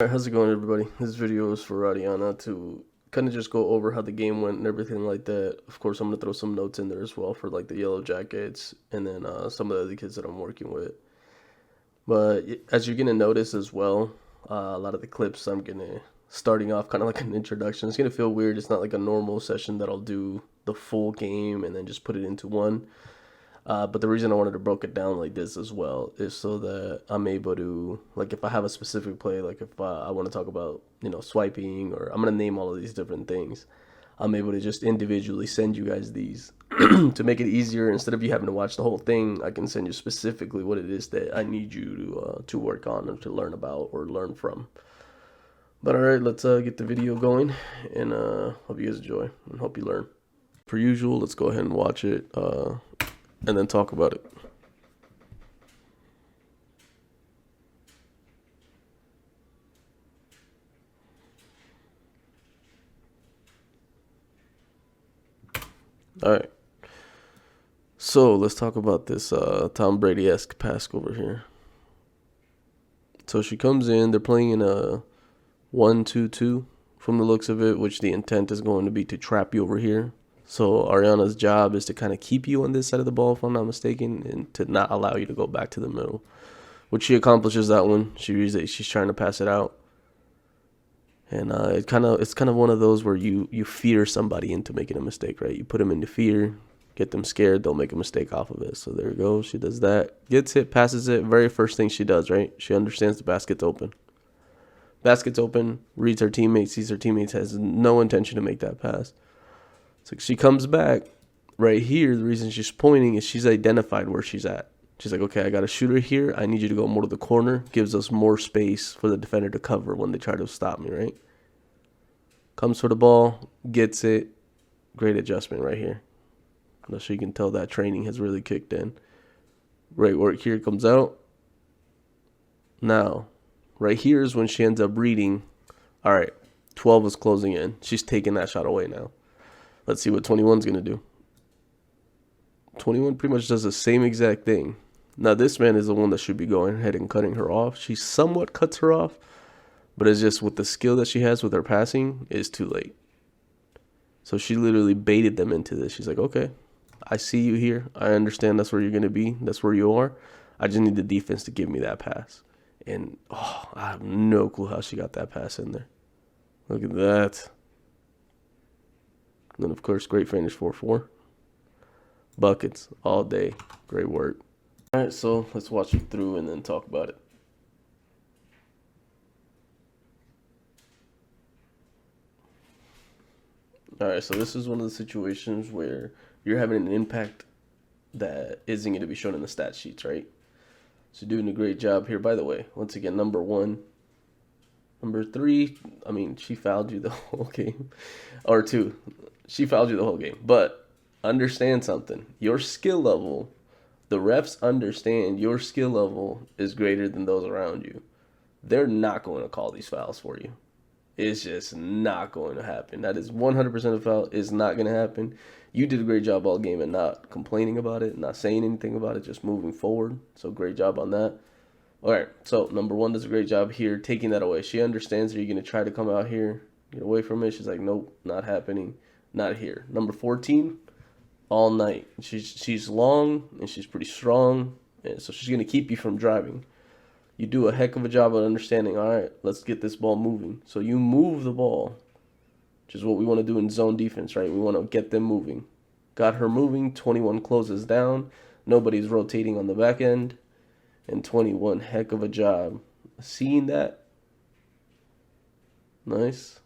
Alright, how's it going, everybody? This video is for Ariana to kind of just go over how the game went and everything like that. Of course, I'm going to throw some notes in there as well for like the Yellow Jackets and then some of the other kids that I'm working with. But as you're going to notice as well, a lot of the clips I'm going to starting off kind of like an introduction. It's going to feel weird. It's not like a normal session that I'll do the full game and then just put it into one. But the reason I wanted to break it down like this as well is so that I'm able to, like, if I have a specific play, like if I want to talk about, swiping, or I'm going to name all of these different things, I'm able to just individually send you guys these to make it easier. Instead of you having to watch the whole thing, I can send you specifically what it is that I need you to work on or to learn about or learn from. But all right, let's get the video going, and hope you guys enjoy and hope you learn. Per usual, let's go ahead and watch it. And then talk about it. All right. So let's talk about this Tom Brady-esque pass over here. So she comes in. They're playing in a 1-2-2 from the looks of it, which the intent is going to be to trap you over here. So Ariana's job is to kind of keep you on this side of the ball, if I'm not mistaken, and to not allow you to go back to the middle, which she accomplishes that one. She's trying to pass it out, and it's kind of one of those where you fear somebody into making a mistake, right? You put them into fear, get them scared, they'll make a mistake off of it. So there you go. She does that, gets it, passes it. Very first thing she does, right? She understands the basket's open. Basket's open, reads her teammates, sees her teammates, has no intention to make that pass. So she comes back right here. The reason she's pointing is she's identified where she's at. She's like, okay, I got a shooter here. I need you to go more to the corner. Gives us more space for the defender to cover when they try to stop me, right? Comes for the ball, gets it. Great adjustment right here. So you can tell that training has really kicked in. Great work here. Comes out. Now, right here is when she ends up reading. All right, 12 is closing in. She's taking that shot away now. Let's see what 21's going to do. 21 pretty much does the same exact thing. Now, this man is the one that should be going ahead and cutting her off. She somewhat cuts her off, but it's just with the skill that she has with her passing, it's too late. So she literally baited them into this. She's like, okay, I see you here. I understand that's where you're going to be. That's where you are. I just need the defense to give me that pass. And, I have no clue how she got that pass in there. Look at that. And then, of course, great finish 4-4. Buckets all day. Great work. All right, so let's watch it through and then talk about it. All right, so this is one of the situations where you're having an impact that isn't going to be shown in the stat sheets, right? So doing a great job here. By the way, once again, number 1. Number 3, I mean, she fouled you the whole game. Or 2, she fouled you the whole game. But understand something. Your skill level, the refs understand your skill level is greater than those around you. They're not going to call these fouls for you. It's just not going to happen. That is 100% a foul. It's not going to happen. You did a great job all game and not complaining about it, not saying anything about it, just moving forward. So great job on that. All right, so number 1 does a great job here, taking that away. She understands that you're going to try to come out here, get away from it. She's like, nope, not happening, not here. Number 14, all night. She's long and she's pretty strong, and so she's going to keep you from driving. You do a heck of a job of understanding, all right, let's get this ball moving. So you move the ball, which is what we want to do in zone defense, right? We want to get them moving. Got her moving, 21 closes down. Nobody's rotating on the back end. And 21, heck of a job. Seeing that. Nice.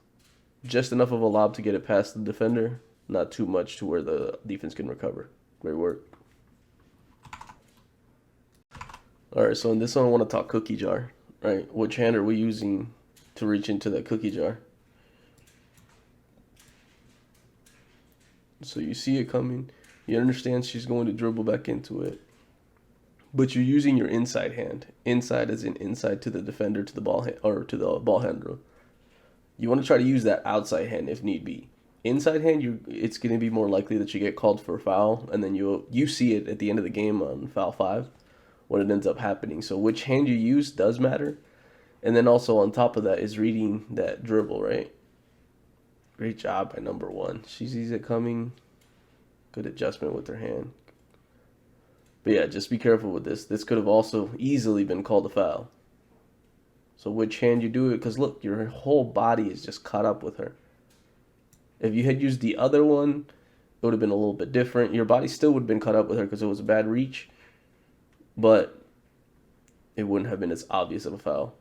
Just enough of a lob to get it past the defender. Not too much to where the defense can recover. Great work. All right, so in this one, I want to talk cookie jar, right? Which hand are we using to reach into that cookie jar? So you see it coming. You understand she's going to dribble back into it. But you're using your inside hand. Inside as in inside to the defender, to the ball or to the ball handler. You want to try to use that outside hand if need be. Inside hand, it's going to be more likely that you get called for a foul, and then you see it at the end of the game on foul 5 when it ends up happening. So which hand you use does matter. And then also on top of that is reading that dribble, right? Great job by number 1. She sees it coming. Good adjustment with her hand. But yeah, just be careful with this. This could have also easily been called a foul. So which hand you do it, because look, your whole body is just caught up with her. If you had used the other one, it would have been a little bit different. Your body still would have been caught up with her because it was a bad reach, but it wouldn't have been as obvious of a foul.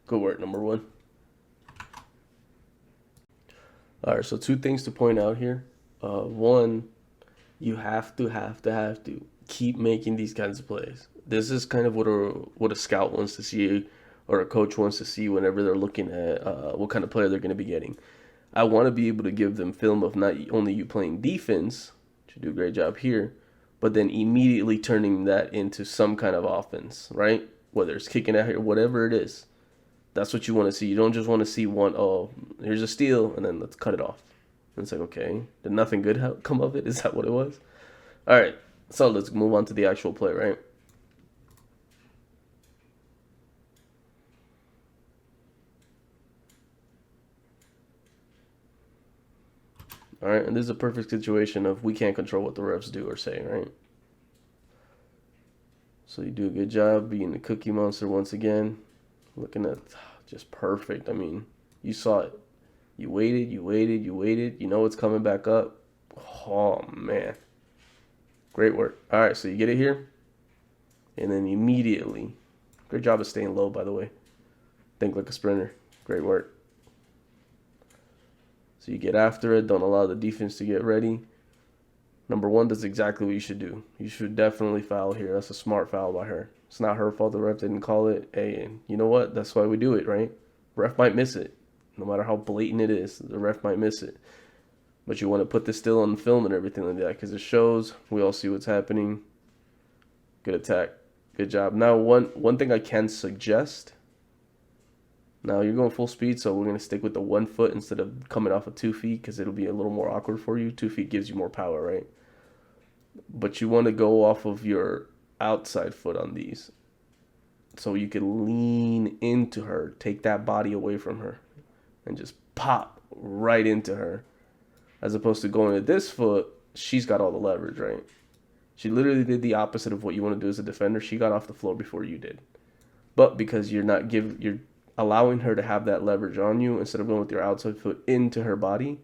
Good work, number 1. All right, so 2 things to point out here. One, you have to keep making these kinds of plays. This is kind of what a scout wants to see, or a coach wants to see whenever they're looking at what kind of player they're going to be getting. I want to be able to give them film of not only you playing defense, which you do a great job here, but then immediately turning that into some kind of offense, right? Whether it's kicking out here, whatever it is. That's what you want to see. You don't just want to see one, oh, here's a steal, and then let's cut it off. And it's like, okay, did nothing good come of it? Is that what it was? All right, so let's move on to the actual play, right? All right, and this is a perfect situation of we can't control what the refs do or say, right? So you do a good job being the cookie monster once again. Looking at just perfect. I mean, you saw it. You waited. You know it's coming back up. Oh, man. Great work. All right, so you get it here. And then immediately. Great job of staying low, by the way. Think like a sprinter. Great work. So you get after it. Don't allow the defense to get ready. Number 1, that's exactly what you should do. You should definitely foul here. That's a smart foul by her. It's not her fault the ref didn't call it. Hey, and you know what? That's why we do it, right? Ref might miss it. No matter how blatant it is, the ref might miss it. But you want to put this still on film and everything like that because it shows. We all see what's happening. Good attack. Good job. Now, one thing I can suggest. Now, you're going full speed, so we're going to stick with the 1 foot instead of coming off of 2 feet because it'll be a little more awkward for you. 2 feet gives you more power, right? But you want to go off of your outside foot on these. So you can lean into her, take that body away from her, and just pop right into her. As opposed to going to this foot, she's got all the leverage, right? She literally did the opposite of what you want to do as a defender. She got off the floor before you did. But because you're allowing her to have that leverage on you instead of going with your outside foot into her body,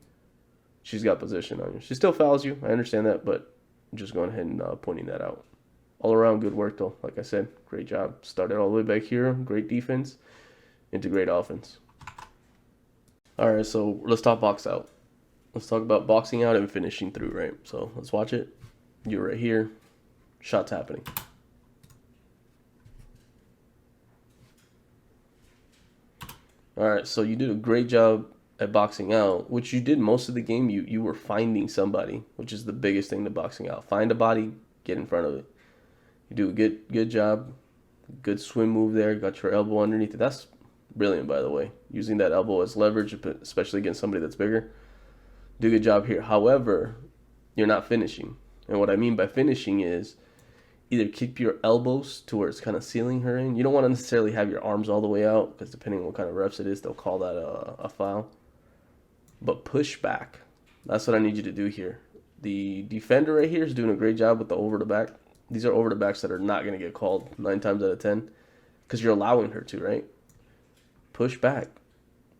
she's got position on you. She still fouls you. I understand that, but I'm just going ahead and pointing that out. All around good work, though. Like I said, great job. Started all the way back here. Great defense into great offense. All right, so let's talk box out. Let's talk about boxing out and finishing through, right? So let's watch it. You're right here. Shots happening. All right, so you did a great job at boxing out, which you did most of the game. You were finding somebody, which is the biggest thing to boxing out. Find a body, get in front of it. You do a good job. Good swim move there. Got your elbow underneath it. That's brilliant, by the way. Using that elbow as leverage, especially against somebody that's bigger. Do a good job here. However, you're not finishing. And what I mean by finishing is either keep your elbows to where it's kind of sealing her in. You don't want to necessarily have your arms all the way out because depending on what kind of refs it is, they'll call that a foul. But push back. That's what I need you to do here. The defender right here is doing a great job with the over the back. These are over the backs that are not going to get called 9 times out of 10 because you're allowing her to, right? Push back.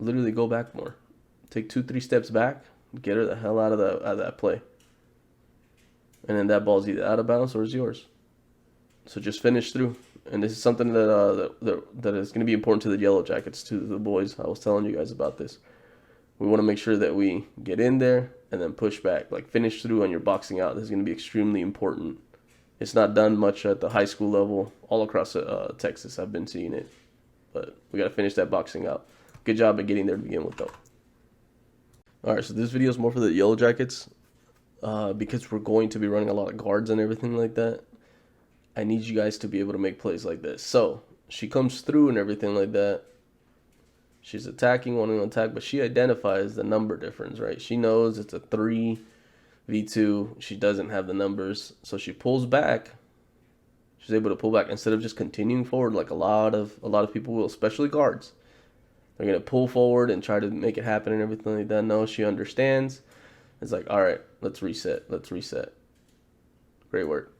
Literally go back more. Take 2-3 steps back. Get her the hell out of that play. And then that ball's either out of bounds or is yours. So just finish through. And this is something that is going to be important to the Yellow Jackets, to the boys. I was telling you guys about this. We want to make sure that we get in there and then push back. Like finish through on your boxing out. This is going to be extremely important. It's not done much at the high school level. All across Texas, I've been seeing it. But we got to finish that boxing out. Good job at getting there to begin with, though. All right, so this video is more for the Yellow Jackets because we're going to be running a lot of guards and everything like that. I need you guys to be able to make plays like this. So she comes through and everything like that. She's attacking, wanting to attack, but she identifies the number difference, right? She knows it's a 3v2. She doesn't have the numbers, so she pulls back. She's able to pull back instead of just continuing forward like a lot of people will, especially guards. They're gonna pull forward and try to make it happen and everything like that. No, she understands. It's like, all right, let's reset. Let's reset. Great work.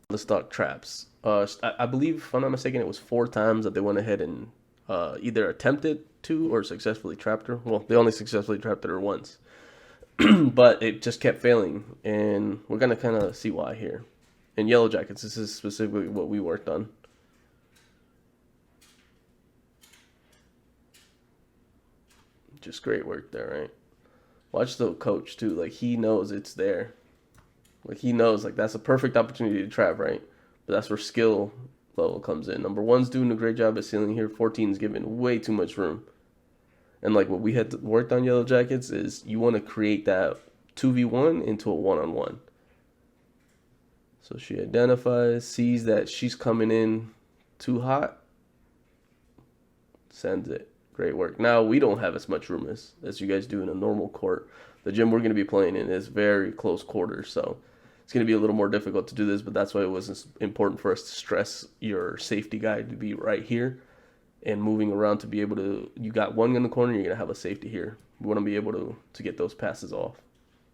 Let's talk traps. I believe, if I'm not mistaken, it was 4 times that they went ahead and either attempted to or successfully trapped her. Well, they only successfully trapped her once. But it just kept failing, and we're going to kind of see why here. In Yellow Jackets, this is specifically what we worked on. Just great work there, right? Watch the coach, too. Like, he knows it's there. Like, he knows, like, that's a perfect opportunity to trap, right? But that's where skill level comes in. Number 1's doing a great job at sealing here. 14's giving way too much room. And, like, what we had worked on Yellow Jackets is you want to create that 2v1 into a one-on-one. So she identifies, sees that she's coming in too hot, sends it. Great work. Now, we don't have as much room as you guys do in a normal court. The gym we're going to be playing in is very close quarters, so it's going to be a little more difficult to do this, but that's why it was important for us to stress your safety guy to be right here and moving around to be able to, you got one in the corner, you're going to have a safety here. We want to be able to get those passes off.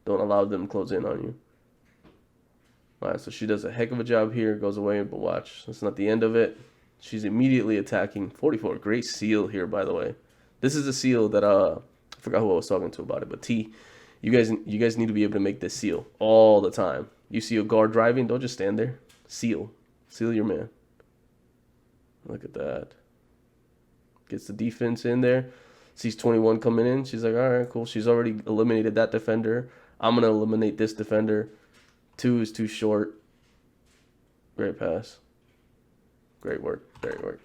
Don't allow them to close in on you. All right, so she does a heck of a job here, goes away, but watch. That's not the end of it. She's immediately attacking. 44, great seal here, by the way. This is a seal that, I forgot who I was talking to about it, but T, you guys need to be able to make this seal all the time. You see a guard driving, don't just stand there. Seal. Seal your man. Look at that. Gets the defense in there. Sees 21 coming in. She's like, all right, cool. She's already eliminated that defender. I'm going to eliminate this defender. 2 is too short. Great pass. Great work. Great work.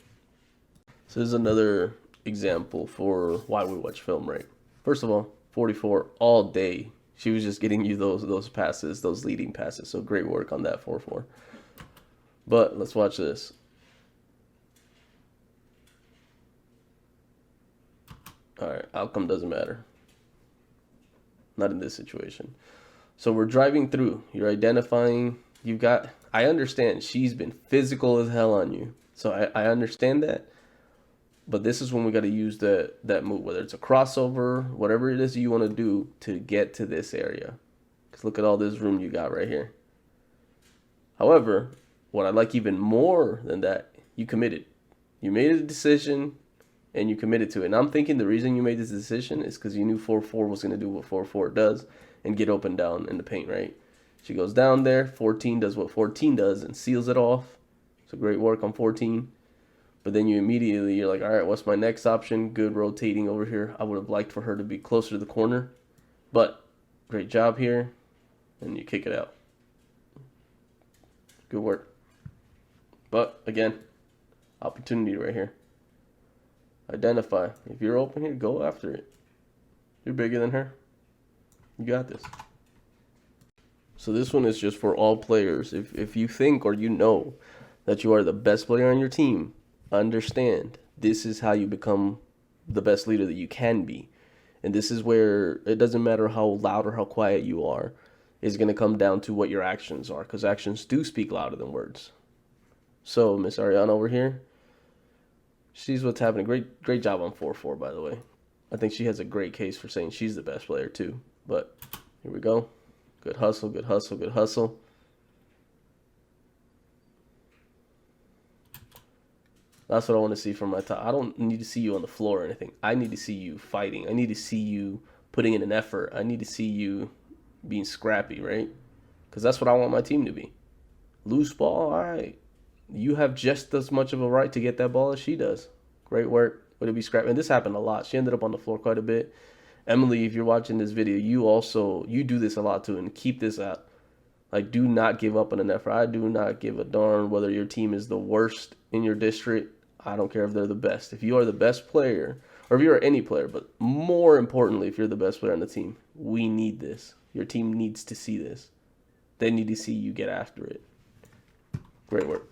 So this is another example for why we watch film, right? First of all, 44 all day. She was just getting you those passes, those leading passes. So great work on that 4-4. But let's watch this. All right, outcome doesn't matter. Not in this situation. So we're driving through. You're identifying. You've got, I understand she's been physical as hell on you. So I understand that. But this is when we got to use that move, whether it's a crossover, whatever it is you want to do to get to this area. Because look at all this room you got right here. However, what I like even more than that, you committed. You made a decision and you committed to it. And I'm thinking the reason you made this decision is because you knew 4-4 was going to do what 4-4 does and get open down in the paint, right? She goes down there. 14 does what 14 does and seals it off. So great work on 14. But then you're like, all right, what's my next option? Good rotating over here. I would have liked for her to be closer to the corner. But great job here. And you kick it out. Good work. But again, opportunity right here. Identify. If you're open here, go after it. You're bigger than her. You got this. So this one is just for all players. If you think or you know that you are the best player on your team, understand this is how you become the best leader that you can be. And this is where it doesn't matter how loud or how quiet you are. It's going to come down to what your actions are, because actions do speak louder than words. So Miss Ariana over here, sees what's happening. Great job on 4-4, by the way. I think she has a great case for saying she's the best player too. But here we go. Good hustle, good hustle, good hustle. That's what I want to see from my top. I don't need to see you on the floor or anything. I need to see you fighting. I need to see you putting in an effort. I need to see you being scrappy, right? Because that's what I want my team to be. Loose ball, all right. You have just as much of a right to get that ball as she does. Great work. Would it be scrappy? And this happened a lot. She ended up on the floor quite a bit. Emily, if you're watching this video, you do this a lot too, and keep this out. Like, do not give up on an effort. I do not give a darn whether your team is the worst in your district. I don't care if they're the best. If you are the best player, or if you're any player, but more importantly, if you're the best player on the team, we need this. Your team needs to see this. They need to see you get after it. Great work.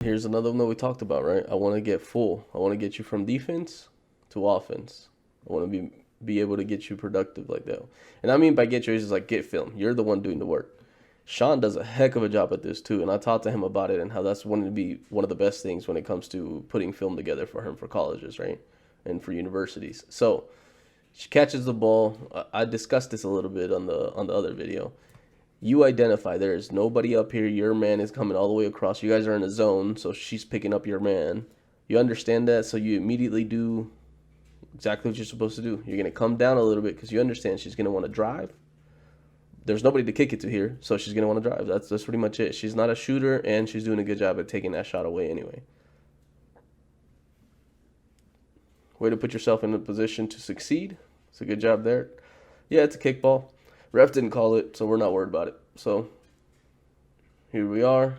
Here's another one that we talked about, right? I want to get full. I want to get you from defense to offense. I want to be able to get you productive like that. And I mean by get you is like get film. You're the one doing the work. Sean does a heck of a job at this too, and I talked to him about it and how that's one to be one of the best things when it comes to putting film together for him for colleges, right, and for universities. So she catches the ball. I discussed this a little bit on the other video. You identify there is nobody up here. Your man is coming all the way across. You guys are in a zone, so she's picking up your man. You understand that, so you immediately do exactly what you're supposed to do. You're going to come down a little bit because you understand she's going to want to drive. There's nobody to kick it to here, so she's going to want to drive. That's pretty much it. She's not a shooter, and she's doing a good job at taking that shot away anyway. Way to put yourself in a position to succeed. It's a good job there. Yeah, it's a kickball. Ref didn't call it, so we're not worried about it. So here we are.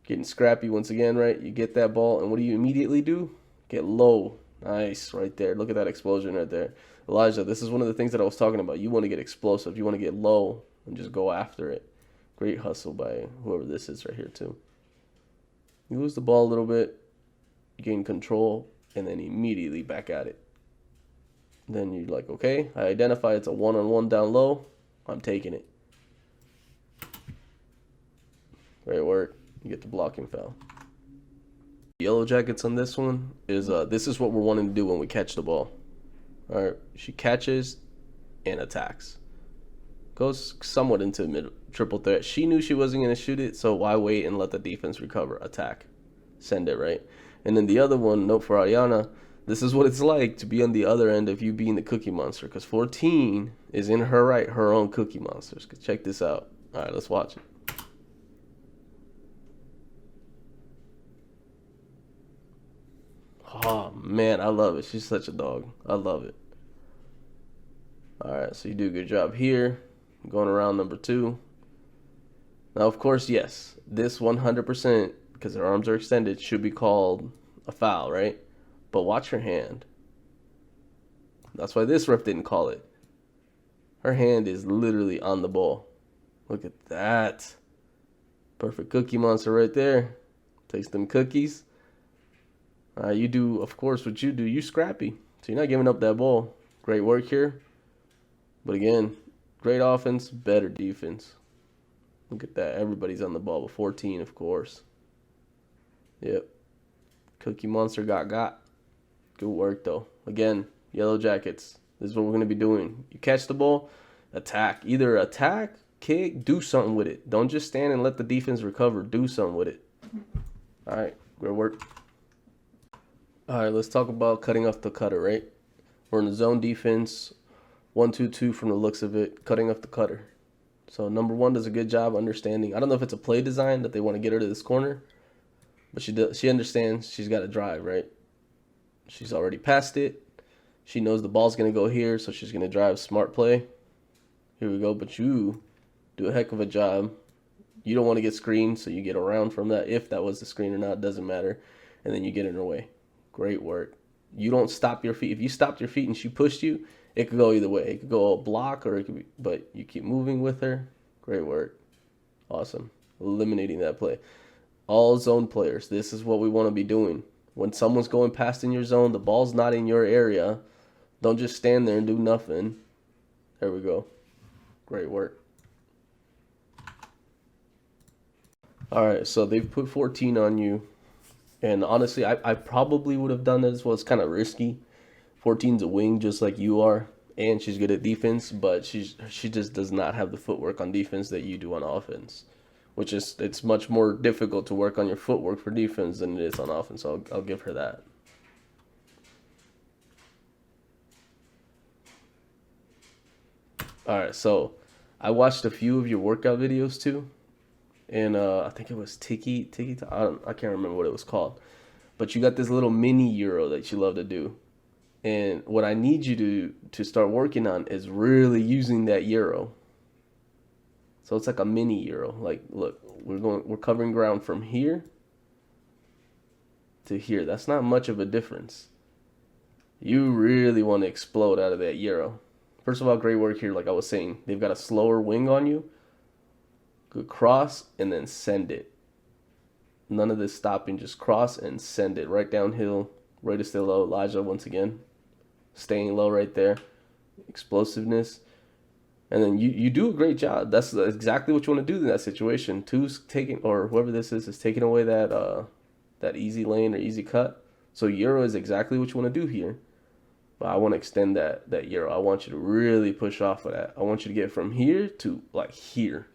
Getting scrappy once again, right? You get that ball, and what do you immediately do? Get low. Nice, right there. Look at that explosion right there. Elijah, this is one of the things that I was talking about. You want to get explosive. You want to get low and just go after it. Great hustle by whoever this is right here, too. You lose the ball a little bit, gain control, and then immediately back at it. Then you're like, okay, I identify it's a one-on-one down low. I'm taking it. Great work. You get the blocking foul. Yellow Jackets on this one is this is what we're wanting to do when we catch the ball. All right, she catches and attacks. Goes somewhat into mid triple threat. She knew she wasn't going to shoot it, so why wait and let the defense recover? Attack. Send it, right? And then the other one, note for Ariana, this is what it's like to be on the other end of you being the Cookie Monster, because 14 is in her right, her own Cookie Monsters. Check this out. All right, let's watch it. Oh, man, I love it. She's such a dog. I love it. All right, so you do a good job here. Going around number 2. Now, of course, yes, this 100%, because her arms are extended, should be called a foul, right? But watch her hand. That's why this ref didn't call it. Her hand is literally on the ball. Look at that. Perfect Cookie Monster right there. Takes them cookies. You do, of course, what you do. You scrappy. So you're not giving up that ball. Great work here. But again, great offense, better defense. Look at that. Everybody's on the ball. But 14, of course. Yep. Cookie Monster got. Good work, though. Again, Yellow Jackets. This is what we're going to be doing. You catch the ball, attack. Either attack, kick, do something with it. Don't just stand and let the defense recover. Do something with it. All right. Great work. All right, let's talk about cutting off the cutter, right? We're in the zone defense, 1-2-2 from the looks of it, cutting off the cutter. So number 1 does a good job understanding. I don't know if it's a play design that they want to get her to this corner, but she understands she's got to drive, right? She's already passed it. She knows the ball's going to go here, so she's going to drive. Smart play. Here we go, but you do a heck of a job. You don't want to get screened, so you get around from that. If that was the screen or not, doesn't matter. And then you get in her way. Great work. You don't stop your feet. If you stopped your feet and she pushed you, it could go either way. It could go a block or it could be, but you keep moving with her. Great work. Awesome. Eliminating that play. All zone players, this is what we want to be doing. When someone's going past in your zone, the ball's not in your area. Don't just stand there and do nothing. There we go. Great work. All right, so they've put 14 on you. And honestly, I probably would have done that as well. It's kind of risky. 14's a wing just like you are. And she's good at defense, but she just does not have the footwork on defense that you do on offense. Which is, it's much more difficult to work on your footwork for defense than it is on offense. So I'll give her that. All right, so I watched a few of your workout videos too. And I think it was Tiki. I can't remember what it was called. But you got this little mini Euro that you love to do. And what I need you to start working on is really using that Euro. So it's like a mini Euro. Like, look, we're covering ground from here to here. That's not much of a difference. You really want to explode out of that Euro. First of all, great work here. Like I was saying, they've got a slower wing on you. Good cross and then send it. None of this stopping, just cross and send it right downhill. Right to stay low. Elijah once again, staying low right there. Explosiveness. And then you do a great job. That's exactly what you want to do in that situation. Two's taking, or whoever this is taking away that easy lane or easy cut. So Euro is exactly what you want to do here. But I want to extend that Euro. I want you to really push off of that. I want you to get from here to like here.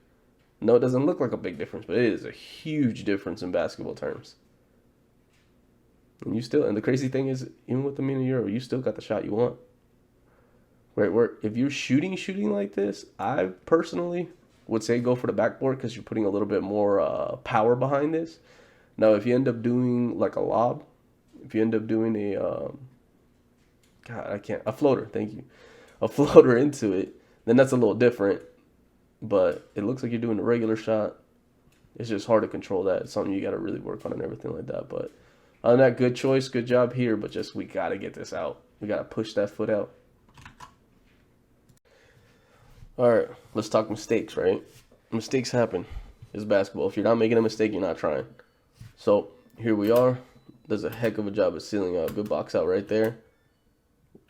No, it doesn't look like a big difference, but it is a huge difference in basketball terms. And the crazy thing is, even with the mini Euro, you still got the shot you want. Right, where if you're shooting like this, I personally would say go for the backboard because you're putting a little bit more power behind this. Now, if you end up doing like a lob, if you end up doing a floater, thank you, a floater into it, then that's a little different. But it looks like you're doing a regular shot. It's just hard to control that. It's something you got to really work on and everything like that. But other than that, good choice, good job here. But just we got to get this out. We got to push that foot out. All right, let's talk mistakes, right? Mistakes happen. It's basketball. If you're not making a mistake, you're not trying. So here we are. Does a heck of a job of sealing a good box out right there.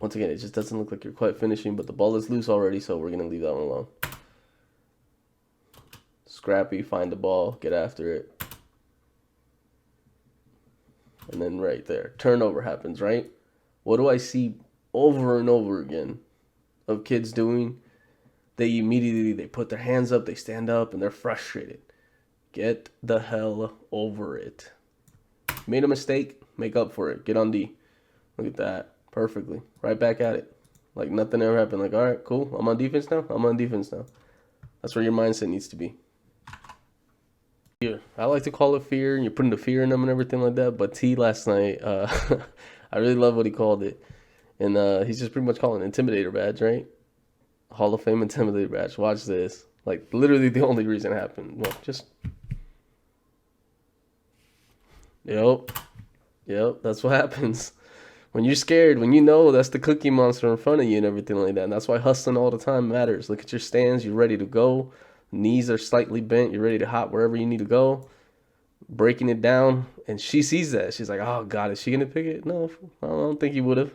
Once again, it just doesn't look like you're quite finishing, but the ball is loose already, so we're going to leave that one alone. Scrappy, find the ball, get after it. And then right there, turnover happens, right? What do I see over and over again of kids doing? They put their hands up, they stand up, and they're frustrated. Get the hell over it. Made a mistake, make up for it. Get on D. Look at that. Perfectly. Right back at it. Like nothing ever happened. Like, all right, cool. I'm on defense now. That's where your mindset needs to be. Fear. I like to call it fear, and you're putting the fear in them and everything like that. But T last night, I really love what he called it. And he's just pretty much calling it Intimidator badge, right? Hall of Fame Intimidator badge. Watch this. Like, literally the only reason it happened. Well, just... Yep, that's what happens. When you're scared, when you know that's the cookie monster in front of you and everything like that. And that's why hustling all the time matters. Look at your stance. You're ready to go. Knees are slightly bent. You're ready to hop wherever you need to go. Breaking it down. And she sees that. She's like, oh, God, is she going to pick it? No, I don't think he would have.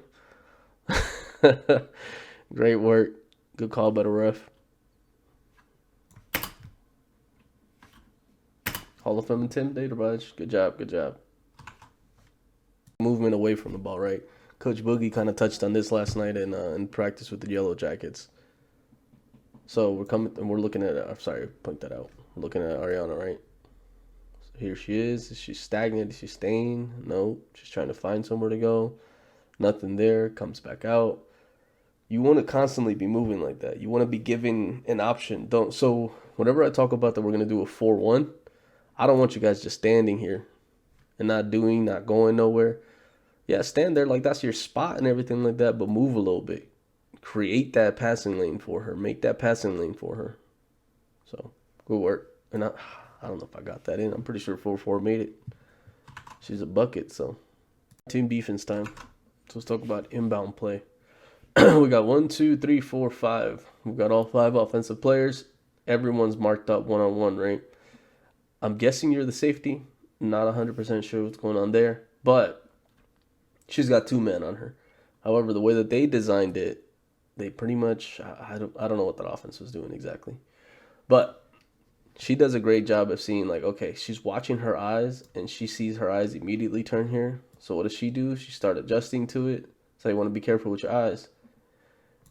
Great work. Good call by the ref. Hall of Fame Intimidator badge. Good job. Movement away from the ball, right? Coach Boogie kind of touched on this last night in practice with the Yellow Jackets. So we're looking at, point that out. We're looking at Ariana, right? So here she is. Is she stagnant? Is she staying? No. She's trying to find somewhere to go. Nothing there. Comes back out. You want to constantly be moving like that. You want to be giving an option. So whenever I talk about that we're going to do a 4-1, I don't want you guys just standing here and not going nowhere. Yeah, stand there like that's your spot and everything like that, but move a little bit. Create that passing lane for her. Make that passing lane for her. So, good work. And I don't know if I got that in. I'm pretty sure 4-4 made it. She's a bucket, so. Team defense time. So let's talk about inbound play. We got 1, 2, 3, 4, 5. We've got all 5 offensive players. Everyone's marked up one-on-one, right? I'm guessing you're the safety. Not 100% sure what's going on there. But she's got 2 men on her. However, the way that they designed it, they pretty much, I don't know what that offense was doing exactly. But she does a great job of seeing, like, okay, she's watching her eyes, and she sees her eyes immediately turn here. So what does she do? She starts adjusting to it. So you want to be careful with your eyes.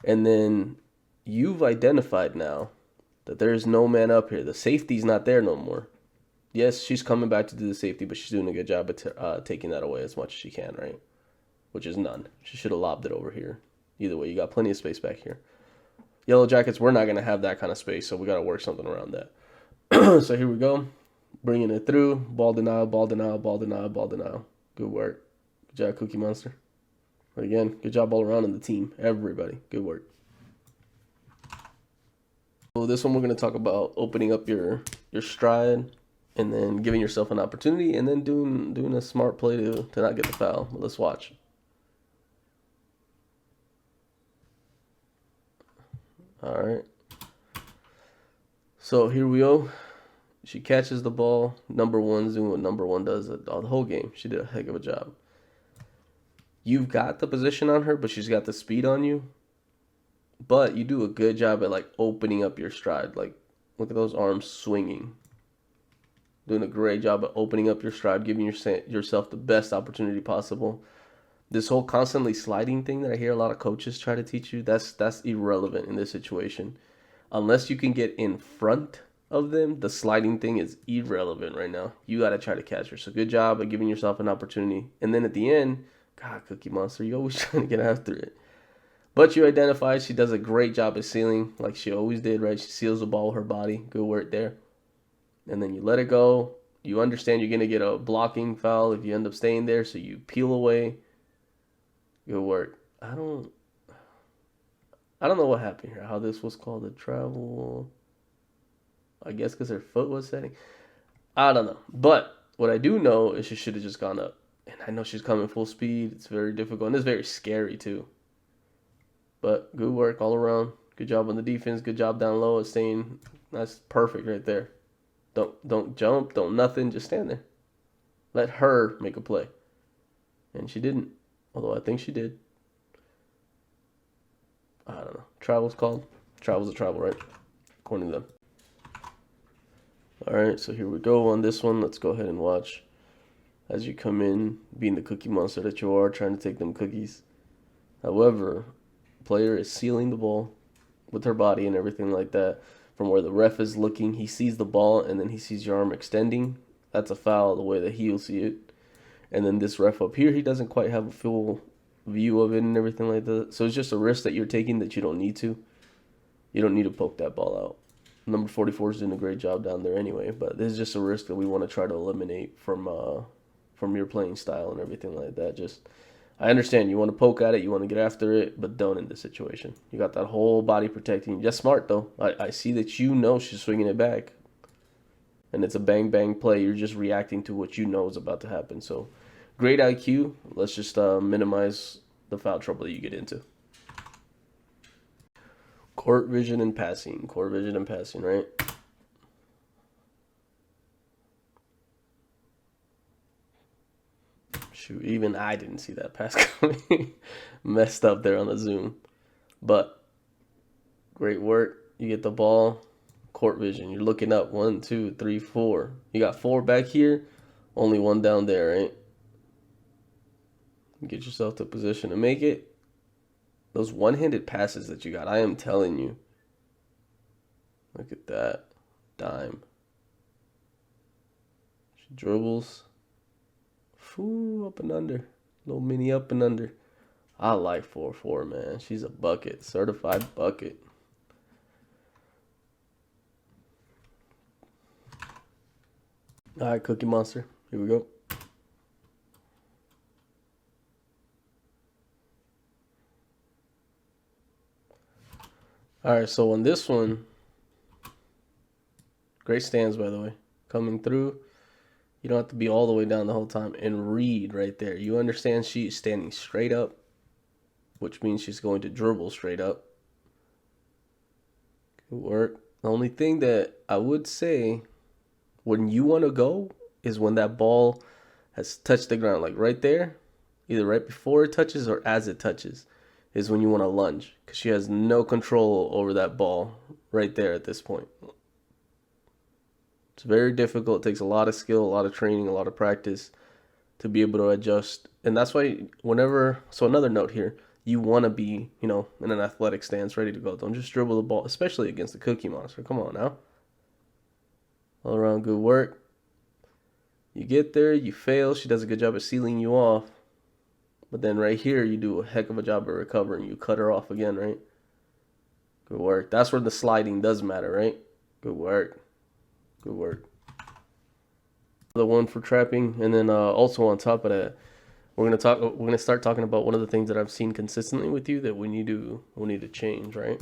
And then you've identified now that there's no man up here. The safety's not there no more. Yes, she's coming back to do the safety, but she's doing a good job of taking that away as much as she can, right? Which is none. She should have lobbed it over here. Either way, you got plenty of space back here. Yellow Jackets, we're not going to have that kind of space, so we got to work something around that. So here we go. Bringing it through. Ball denial. Good work. Good job, Cookie Monster. But again, good job all around on the team. Everybody, good work. So this one we're going to talk about opening up your stride and then giving yourself an opportunity and then doing a smart play to not get the foul. But let's watch. All right. So here we go. She catches the ball. Number one's doing what number one does all the whole game. She did a heck of a job. You've got the position on her, but she's got the speed on you. But you do a good job at like opening up your stride. Like, look at those arms swinging. Doing a great job at opening up your stride, giving yourself the best opportunity possible. This whole constantly sliding thing that I hear a lot of coaches try to teach you, that's irrelevant in this situation. Unless you can get in front of them, the sliding thing is irrelevant right now. You got to try to catch her. So good job at giving yourself an opportunity. And then at the end, God, Cookie Monster, you're always trying to get after it. But you identify she does a great job at sealing, like she always did, right? She seals the ball with her body. Good work there. And then you let it go. You understand you're going to get a blocking foul if you end up staying there, so you peel away. Good work. I don't know what happened here, how this was called a travel. I guess because her foot was setting. I don't know. But what I do know is she should have just gone up. And I know she's coming full speed. It's very difficult. And it's very scary, too. But good work all around. Good job on the defense. Good job down low at staying. That's perfect right there. Don't jump. Don't nothing. Just stand there. Let her make a play. And she didn't. Although I think she did. I don't know. Travel's called. Travel's a travel, right? According to them. Alright, so here we go on this one. Let's go ahead and watch as you come in, being the cookie monster that you are, trying to take them cookies. However, player is sealing the ball with her body and everything like that. From where the ref is looking, he sees the ball and then he sees your arm extending. That's a foul the way that he'll see it. And then this ref up here, he doesn't quite have a full view of it and everything like that. So it's just a risk that you're taking that you don't need to. You don't need to poke that ball out. Number 44 is doing a great job down there anyway, but this is just a risk that we want to try to eliminate from your playing style and everything like that. Just, I understand you want to poke at it, you want to get after it, but don't in this situation. You got that whole body protecting you. Just smart though. I see that you know she's swinging it back, and it's a bang bang play. You're just reacting to what you know is about to happen. So, great IQ. Let's just minimize the foul trouble that you get into. Court vision and passing. Court vision and passing, right? Shoot, even I didn't see that pass coming. Messed up there on the zoom. But great work. You get the ball. Court vision. You're looking up. 1, 2, 3, 4. You got 4 back here. Only 1 down there, right? Get yourself to position to make it. Those one-handed passes that you got, I am telling you. Look at that. Dime. She dribbles. Foo, up and under. Little mini up and under. I like 4-4, man. She's a bucket. Certified bucket. All right, Cookie Monster. Here we go. All right, so on this one, great stands, by the way. Coming through. You don't have to be all the way down the whole time. And read right there. You understand she's standing straight up, which means she's going to dribble straight up. Good work. The only thing that I would say when you want to go is when that ball has touched the ground, like right there, either right before it touches or as it touches, is when you want to lunge, because she has no control over that ball right there at this point. It's very difficult. It takes a lot of skill, a lot of training, a lot of practice to be able to adjust. And that's why so another note here, you want to be, in an athletic stance, ready to go. Don't just dribble the ball, especially against the Cookie Monster. Come on now. All around good work. You get there, you fail. She does a good job of sealing you off. But then right here, you do a heck of a job of recovering. You cut her off again, right? Good work. That's where the sliding does matter, right? Good work. Good work. The one for trapping, and then also on top of that, we're gonna start talking about one of the things that I've seen consistently with you that we need to change, right?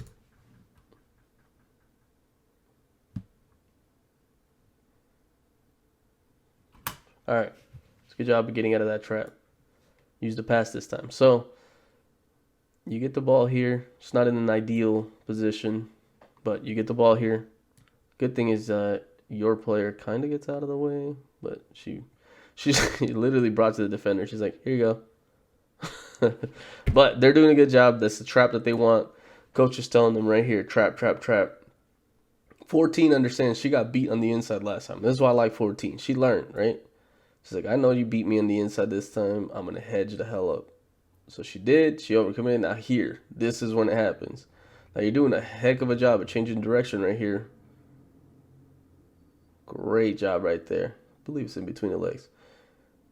All right. It's a good job of getting out of that trap. Use the pass this time. So you get the ball here. It's not in an ideal position, but you get the ball here. Good thing is your player kind of gets out of the way, but she literally brought to the defender. She's like, here you go. But they're doing a good job. That's the trap that they want. Coach is telling them right here, trap, trap, trap. 14 understands she got beat on the inside last time. This is why I like 14. She learned, right? She's like, I know you beat me on the inside this time. I'm going to hedge the hell up. So she did. She overcommitted. Now here, this is when it happens. Now you're doing a heck of a job of changing direction right here. Great job right there. I believe it's in between the legs.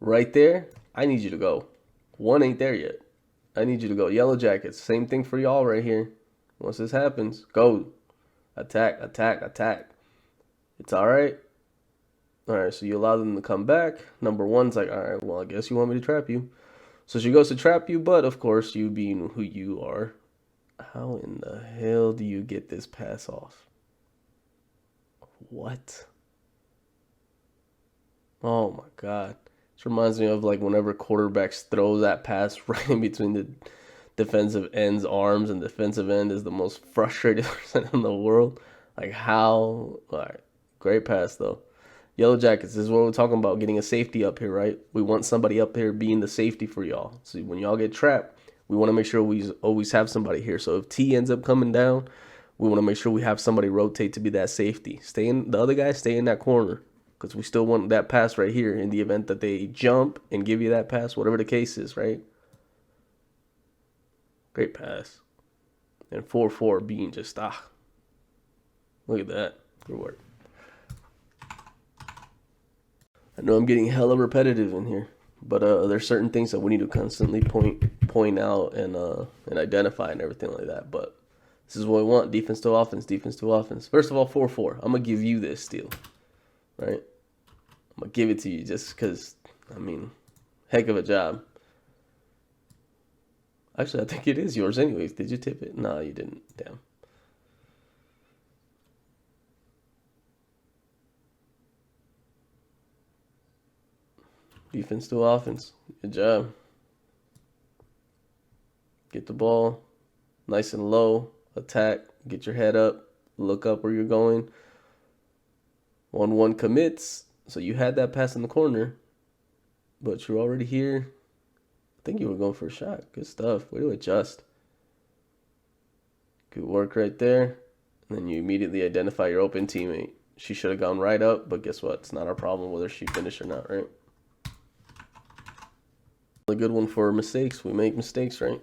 Right there, I need you to go. One ain't there yet. I need you to go. Yellow Jackets, same thing for y'all right here. Once this happens, go. Attack, attack, attack. It's all right. All right, so you allow them to come back. Number one's like, all right, well, I guess you want me to trap you. So she goes to trap you, but of course, you being who you are, how in the hell do you get this pass off? What? Oh my God. This reminds me of like whenever quarterbacks throw that pass right in between the defensive end's arms, and defensive end is the most frustrated person in the world. Like how? All right, great pass though. Yellow Jackets, this is what we're talking about, getting a safety up here, right? We want somebody up here being the safety for y'all. So when y'all get trapped, we want to make sure we always have somebody here. So if T ends up coming down, we want to make sure we have somebody rotate to be that safety. The other guy, stay in that corner, because we still want that pass right here in the event that they jump and give you that pass, whatever the case is, right? Great pass. And 4-4 being just, look at that. Good work. I know I'm getting hella repetitive in here, but there's certain things that we need to constantly point out and identify and everything like that. But this is what we want: defense to offense, defense to offense. First of all, 4-4. I'm gonna give you this steal, right? I'm gonna give it to you just because. I mean, heck of a job. Actually, I think it is yours anyways. Did you tip it? No, you didn't. Damn. Defense to offense. Good job. Get the ball nice and low. Attack. Get your head up. Look up where you're going. 1-1 commits. So you had that pass in the corner, but you're already here. I think you were going for a shot. Good stuff. Way to adjust. Good work right there. And then you immediately identify your open teammate. She should have gone right up, but guess what? It's not our problem whether she finished or not, right? A good one for mistakes. We make mistakes, right?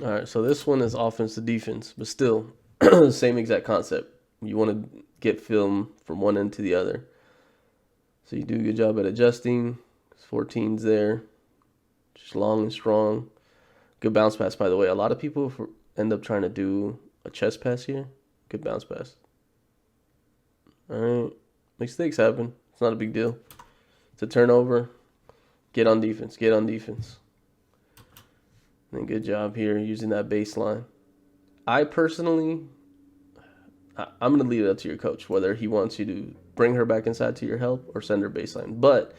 All right, so this one is offense to defense, but still, same exact concept. You want to get film from one end to the other. So you do a good job at adjusting. 14's there. Just long and strong. Good bounce pass, by the way. A lot of people end up trying to do a chest pass here. Good bounce pass. All right. Mistakes happen. It's not a big deal. It's a turnover. Get on defense. Get on defense. And good job here using that baseline. I personally, I'm going to leave it up to your coach, whether he wants you to bring her back inside to your help or send her baseline. But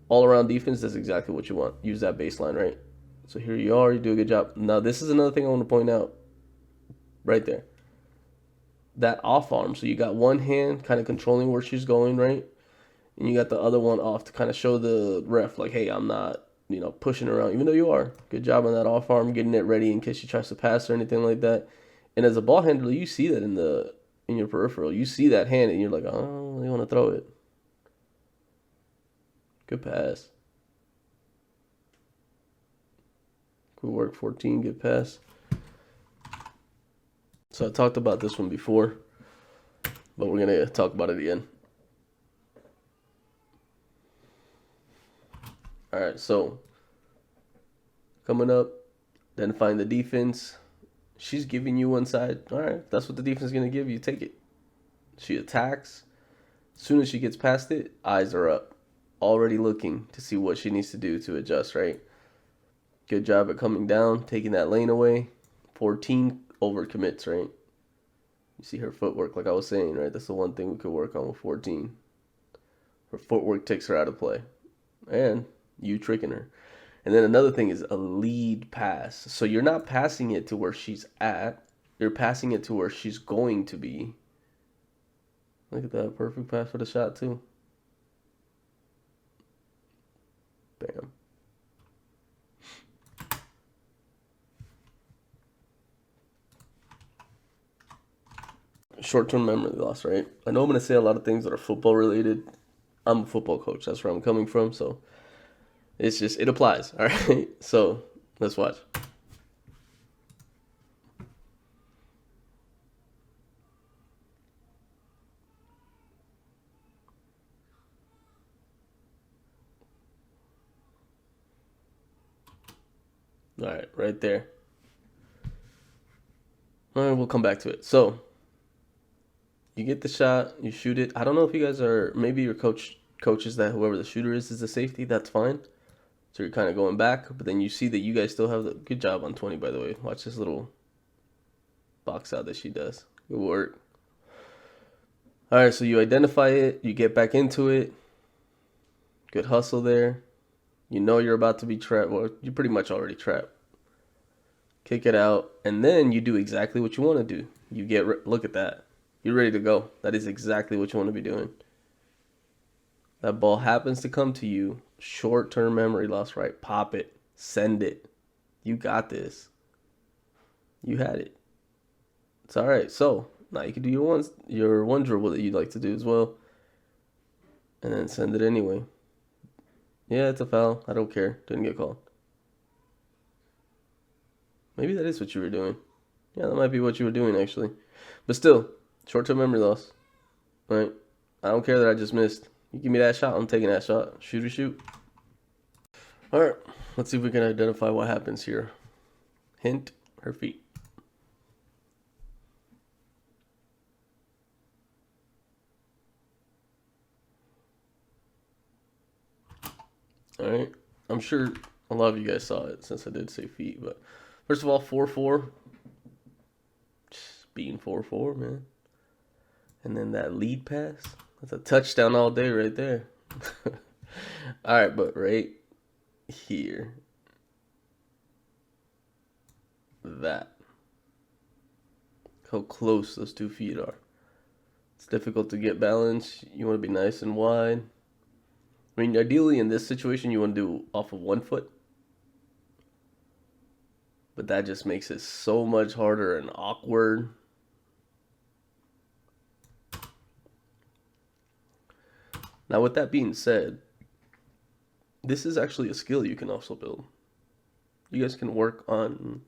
all around defense, that's exactly what you want. Use that baseline, right? So here you are. You do a good job. Now, this is another thing I want to point out right there. That off arm. So you got one hand kind of controlling where she's going, right? And you got the other one off to kind of show the ref, like, hey, I'm not, pushing around, even though you are. Good job on that off arm, getting it ready in case she tries to pass or anything like that. And as a ball handler, you see that in your peripheral. You see that hand, and you're like, oh, you want to throw it. Good pass. Good work, 14. Good pass. So I talked about this one before, but we're going to talk about it again. All right, so coming up, identifying the defense. She's giving you one side. All right, that's what the defense is going to give you. Take it. She attacks. As soon as she gets past it, eyes are up. Already looking to see what she needs to do to adjust, right? Good job at coming down, taking that lane away. 14 overcommits, right? You see her footwork, like I was saying, right? That's the one thing we could work on with 14. Her footwork takes her out of play. And you tricking her. And then another thing is a lead pass. So you're not passing it to where she's at. You're passing it to where she's going to be. Look at that. Perfect pass for the shot, too. Bam. Short-term memory loss, right? I know I'm going to say a lot of things that are football related. I'm a football coach. That's where I'm coming from. So it's just, it applies. All right. So let's watch. All right. Right there. All right. We'll come back to it. So you get the shot, you shoot it. I don't know if you guys are, maybe your coaches that whoever the shooter is a safety. That's fine. So you're kind of going back, but then you see that you guys still have the good job on 20, by the way. Watch this little box out that she does. Good work. All right, so you identify it, you get back into it. Good hustle there. You know you're about to be trapped. Well, you're pretty much already trapped. Kick it out, and then you do exactly what you want to do. You get, look at that. You're ready to go. That is exactly what you want to be doing. That ball happens to come to you. Short-term memory loss, right? Pop it. Send it. You got this. You had it. It's all right. So now you can do your one dribble that you'd like to do as well. And then send it anyway. Yeah, it's a foul. I don't care. Didn't get called. Maybe that is what you were doing. Yeah, that might be what you were doing, actually. But still, short-term memory loss. Right? I don't care that I just missed. You give me that shot, I'm taking that shot. Shoot or shoot. All right. Let's see if we can identify what happens here. Hint, her feet. All right. I'm sure a lot of you guys saw it since I did say feet. But first of all, 4-4. Just being 4-4, man. And then that lead pass. That's a touchdown all day right there. All right, but right here. That. How close those 2 feet are. It's difficult to get balance. You want to be nice and wide. I mean, ideally in this situation, you want to do off of 1 foot. But that just makes it so much harder and awkward. Now, with that being said, this is actually a skill you can also build. You guys can work on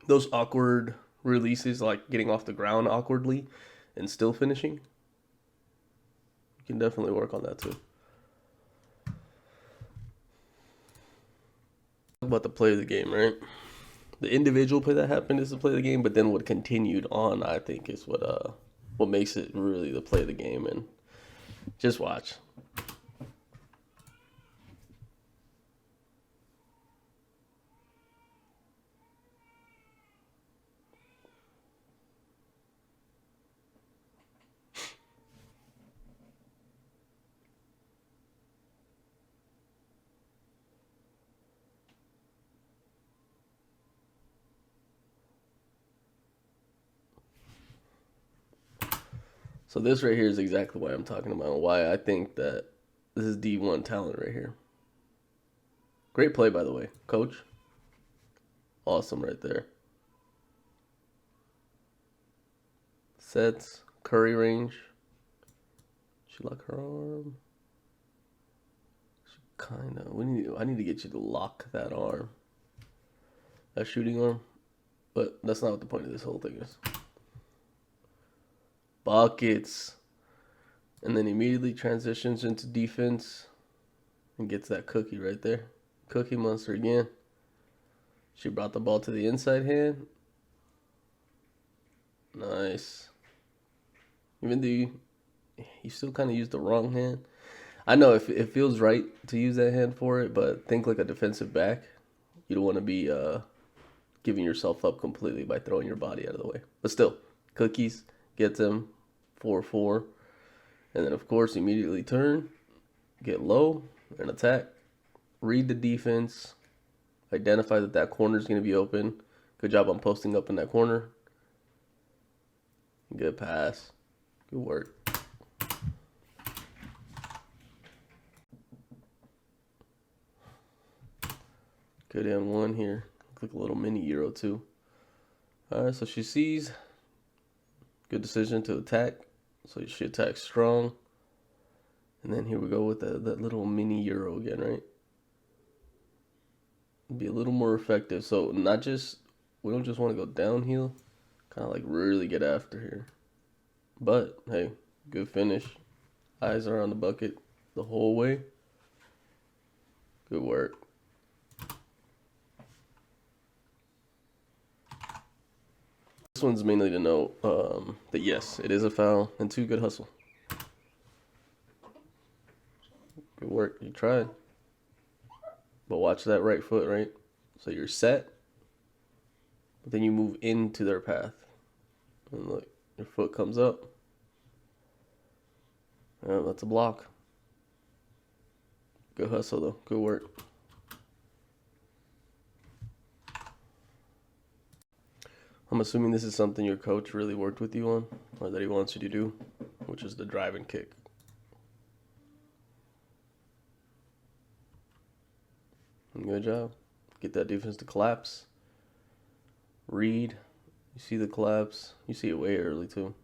those awkward releases, like getting off the ground awkwardly and still finishing. You can definitely work on that too. About the play of the game, right? The individual play that happened is the play of the game, but then what continued on, I think, is what makes it really the play of the game. And just watch. So this right here is exactly why I'm talking about, why I think that this is D1 talent right here. Great play, by the way, coach. Awesome right there. Sets, curry range. She lock her arm. She kind of, I need to get you to lock that arm. That shooting arm. But that's not what the point of this whole thing is. Buckets. And then immediately transitions into defense and gets that cookie right there. Cookie monster again. She brought the ball to the inside hand. Nice. Even though you still kind of use the wrong hand. I know if it feels right to use that hand for it, but think like a defensive back. You don't want to be giving yourself up completely by throwing your body out of the way. But still, cookies, get them, 4-4. And then, of course, immediately turn, get low, and attack. Read the defense, Identify that that corner is going to be open. Good job on posting up in that corner. Good pass. Good work. Good M1 here. Look like a little mini Euro too. Alright, so she sees. Good decision to attack. So she attacks strong. And then here we go with that little mini Euro again, right? Be a little more effective. So we don't just want to go downhill. Kind of like really get after here. But, hey, good finish. Eyes are on the bucket the whole way. Good work. This one's mainly to know that yes, it is a foul, and 2, good hustle. Good work, you tried. But watch that right foot, right? So you're set, but then you move into their path. And look, your foot comes up. Oh, that's a block. Good hustle though, good work. I'm assuming this is something your coach really worked with you on, or that he wants you to do, which is the drive and kick. Good job. Get that defense to collapse. Read. You see the collapse. You see it way early too.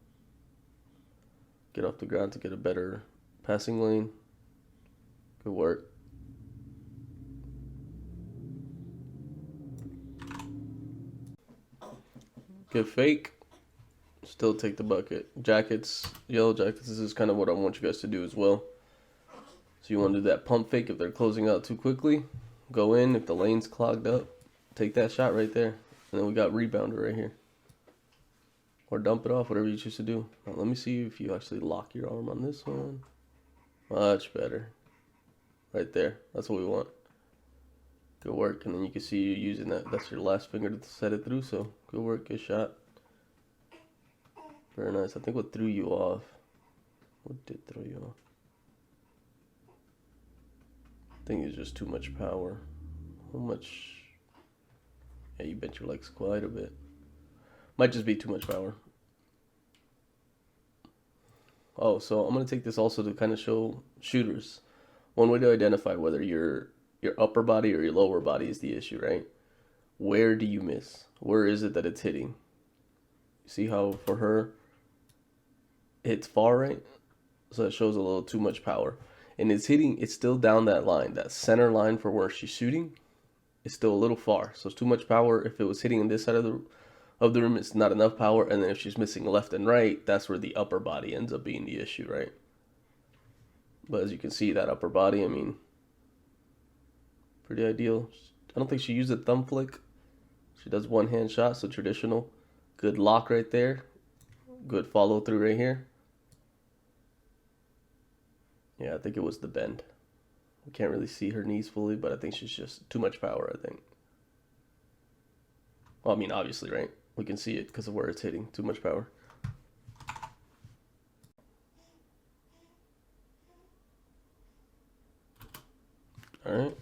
Get off the ground to get a better passing lane. Good work. Good fake. Still take the bucket. Jackets, yellow jackets, this is kind of what I want you guys to do as well. So you want to do that pump fake if they're closing out too quickly. Go in if the lane's clogged up. Take that shot right there. And then we got rebounder right here. Or dump it off, whatever you choose to do. Now, let me see if you actually lock your arm on this one. Much better. Right there. That's what we want. Good work. And then you can see you using that. That's your last finger to set it through. So good work. Good shot. Very nice. I think what threw you off. What did throw you off? I think it's just too much power. How much? Yeah, you bent your legs quite a bit. Might just be too much power. Oh, so I'm going to take this also to kind of show shooters. One way to identify whether your upper body or your lower body is the issue, right? Where do you miss? Where is it that it's hitting? See how for her, it's far right? So it shows a little too much power. And it's hitting, it's still down that line, that center line for where she's shooting. It's still a little far. So it's too much power. If it was hitting on this side of the room, it's not enough power. And then if she's missing left and right, that's where the upper body ends up being the issue, right? But as you can see, that upper body, I mean, pretty ideal. I don't think she used a thumb flick. She does one hand shot, so traditional. Good lock right there. Good follow through right here. Yeah, I think it was the bend. We can't really see her knees fully, but I think she's just too much power, I think. Well, I mean, obviously, right? We can see it because of where it's hitting. Too much power. All right.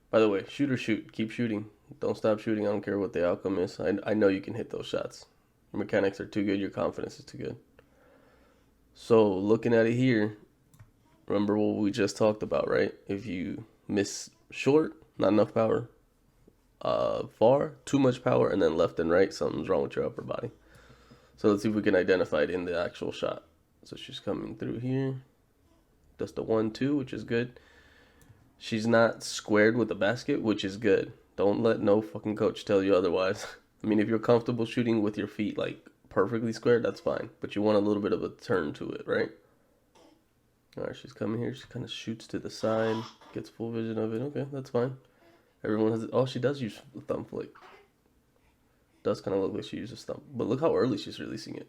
By the way, shoot or shoot. Keep shooting. Don't stop shooting. I don't care what the outcome is. I know you can hit those shots. Your mechanics are too good. Your confidence is too good. So looking at it here, remember what we just talked about, right? If you miss short, not enough power. Far, too much power, and then left and right, something's wrong with your upper body. So let's see if we can identify it in the actual shot. So she's coming through here. Does the 1-2, which is good. She's not squared with the basket, which is good. Don't let no fucking coach tell you otherwise. I mean, if you're comfortable shooting with your feet like perfectly squared, that's fine. But you want a little bit of a turn to it, right? All right, she's coming here. She kind of shoots to the side, gets full vision of it. Okay, that's fine. Everyone has it. Oh, she does use the thumb flick. Does kind of look like she uses thumb. But look how early she's releasing it.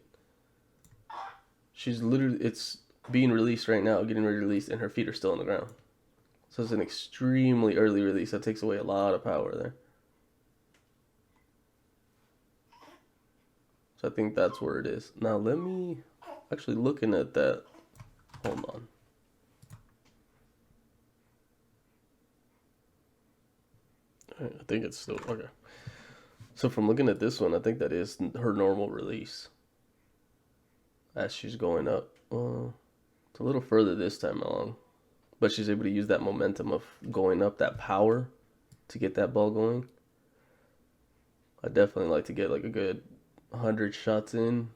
She's literally, it's being released right now, getting ready to release, and her feet are still on the ground. So it's an extremely early release. That takes away a lot of power there. So I think that's where it is. Now let me, actually looking at that, hold on. I think it's still okay. So from looking at this one, I think that is her normal release as she's going up. It's a little further this time along, but she's able to use that momentum of going up, that power, to get that ball going. I definitely like to get like a good 100 shots in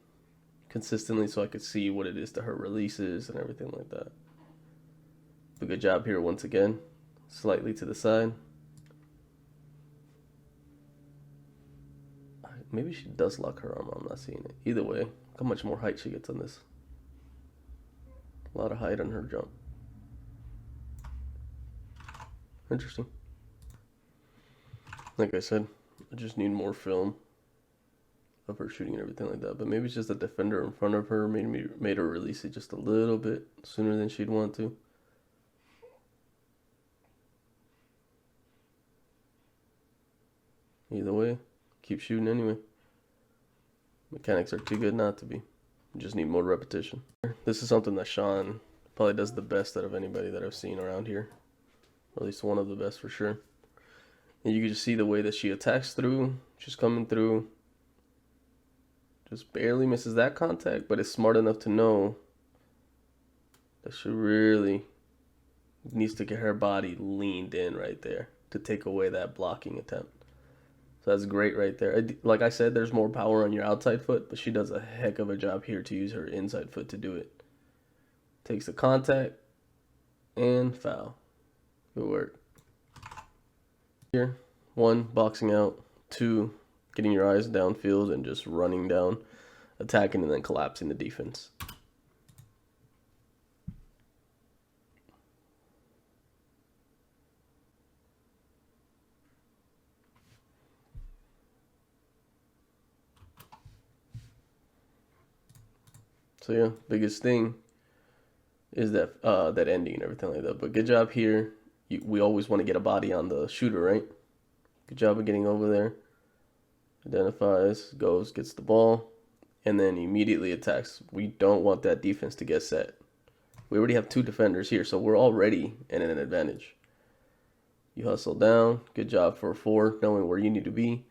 consistently so I could see what it is to her releases and everything like that. But good job here once again. Slightly to the side. Maybe she does lock her arm. I'm not seeing it. Either way, look how much more height she gets on this. A lot of height on her jump. Interesting. Like I said, I just need more film of her shooting and everything like that. But maybe it's just the defender in front of her made her release it just a little bit sooner than she'd want to. Either way, keep shooting anyway. Mechanics are too good not to be. You just need more repetition. This is something that Sean probably does the best out of anybody that I've seen around here. Or at least one of the best for sure. And you can just see the way that she attacks through. She's coming through. Just barely misses that contact, but is smart enough to know that she really needs to get her body leaned in right there to take away that blocking attempt. So that's great right there. Like I said, there's more power on your outside foot, but she does a heck of a job here to use her inside foot to do it. Takes the contact and foul. Good work. Here, 1, boxing out. 2, getting your eyes downfield and just running down, attacking and then collapsing the defense. So yeah, biggest thing is that that ending and everything like that. But good job here. We always want to get a body on the shooter, right? Good job of getting over there. Identifies, goes, gets the ball, and then immediately attacks. We don't want that defense to get set. We already have 2 defenders here, so we're already in an advantage. You hustle down. Good job for a 4, knowing where you need to be.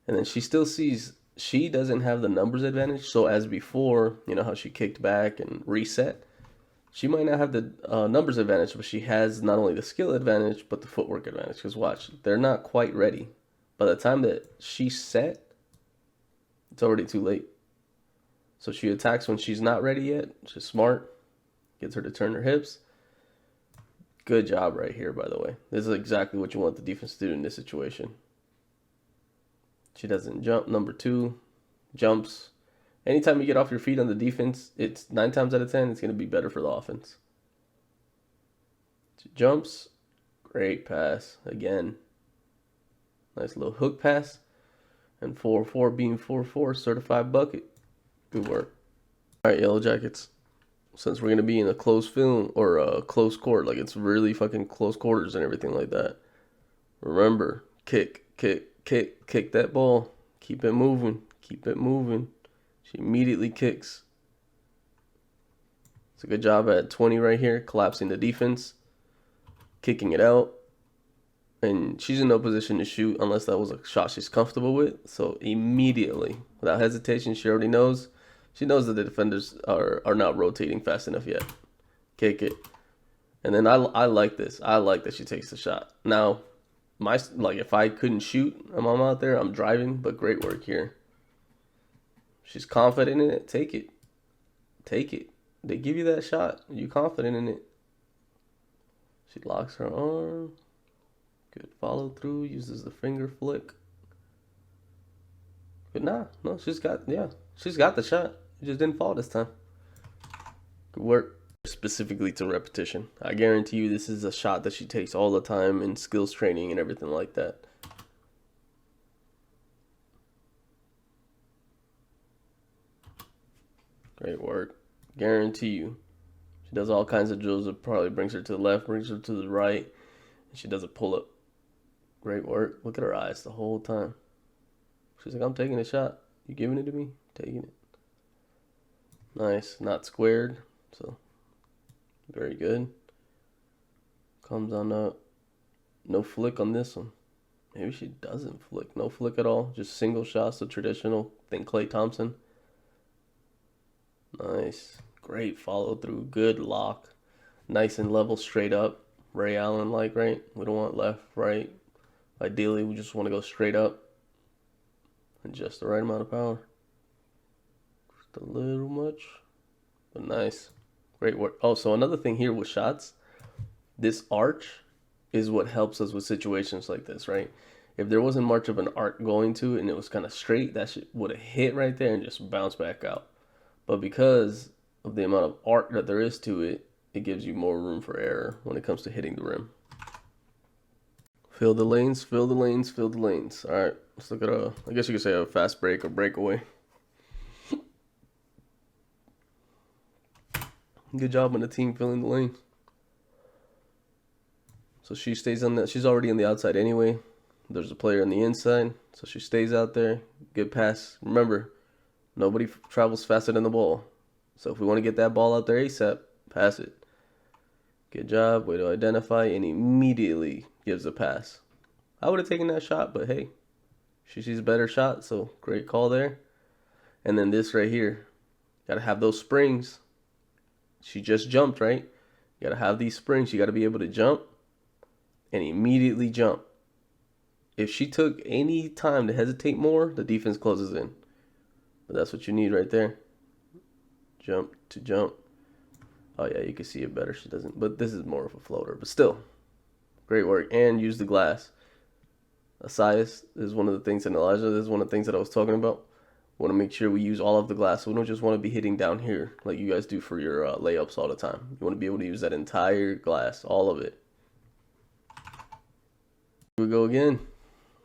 And then she still sees she doesn't have the numbers advantage. So as before, you know how she kicked back and reset? She might not have the numbers advantage, but she has not only the skill advantage, but the footwork advantage. Because watch, they're not quite ready. By the time that she's set, it's already too late. So she attacks when she's not ready yet. She's smart. Gets her to turn her hips. Good job right here, by the way. This is exactly what you want the defense to do in this situation. She doesn't jump. Number 2, jumps. Anytime you get off your feet on the defense, it's 9 times out of 10, it's going to be better for the offense. She jumps. Great pass. Again. Nice little hook pass. And 4-4 being 4-4, certified bucket. Good work. All right, Yellow Jackets. Since we're going to be in a close film or a close court, like it's really fucking close quarters and everything like that. Remember, kick that ball. Keep it moving. Keep it moving. She immediately kicks. It's a good job at 20 right here, collapsing the defense, kicking it out. And she's in no position to shoot unless that was a shot she's comfortable with. So immediately, without hesitation, she already knows. She knows that the defenders are not rotating fast enough yet. Kick it. And then I like this. I like that she takes the shot. Now, if I couldn't shoot, I'm out there, I'm driving, but great work here. She's confident in it. Take it. Take it. They give you that shot. You confident in it. She locks her arm. Good follow through. Uses the finger flick. But no, she's got the shot. It just didn't fall this time. Good work. Specifically to repetition. I guarantee you this is a shot that she takes all the time in skills training and everything like that. Great work. Guarantee you. She does all kinds of drills that probably brings her to the left, brings her to the right. And she does a pull-up. Great work. Look at her eyes the whole time. She's like, I'm taking a shot. You giving it to me? Taking it. Nice. Not squared. So, very good. Comes on up. No flick on this one. Maybe she doesn't flick. No flick at all. Just single shots, the traditional. Think Klay Thompson. Nice. Great follow through. Good lock. Nice and level straight up. Ray Allen like, right? We don't want left, right. Ideally, we just want to go straight up. And just the right amount of power. Just a little much. But nice. Great work. Oh, so another thing here with shots. This arch is what helps us with situations like this, right? If there wasn't much of an arc going to it and it was kind of straight, that shit would have hit right there and just bounced back out. But because of the amount of arc that there is to it, it gives you more room for error when it comes to hitting the rim. Fill the lanes, fill the lanes, fill the lanes. All right, let's look at I guess you could say a fast break or breakaway. Good job on the team filling the lanes. So she stays on that. She's already on the outside anyway. There's a player on the inside, so she stays out there. Good pass. Remember, nobody travels faster than the ball. So if we want to get that ball out there ASAP, pass it. Good job. Way to identify, and immediately gives a pass. I would have taken that shot, but hey, she sees a better shot, so great call there. And then this right here. Got to have those springs. She just jumped, right? You got to have these springs. You got to be able to jump and immediately jump. If she took any time to hesitate more, the defense closes in. But that's what you need right there. Jump to jump. Oh, yeah, you can see it better. She doesn't. But this is more of a floater. But still, great work. And use the glass. Asias is one of the things, and Elijah, this is one of the things that I was talking about. Want to make sure we use all of the glass. So we don't just want to be hitting down here like you guys do for your layups all the time. You want to be able to use that entire glass, all of it. Here we go again.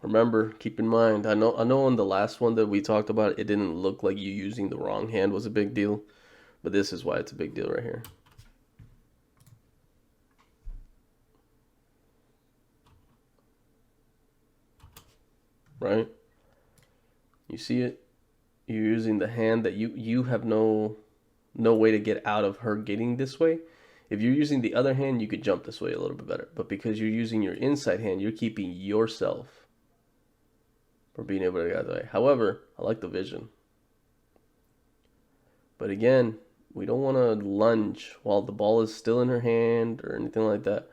Remember, keep in mind, I know on the last one that we talked about, it didn't look like you using the wrong hand was a big deal. But this is why it's a big deal right here. Right? You see it? You're using the hand that you have no way to get out of her getting this way. If you're using the other hand, you could jump this way a little bit better. But because you're using your inside hand, you're keeping yourself from being able to get out of the way. However, I like the vision. But again, we don't want to lunge while the ball is still in her hand or anything like that.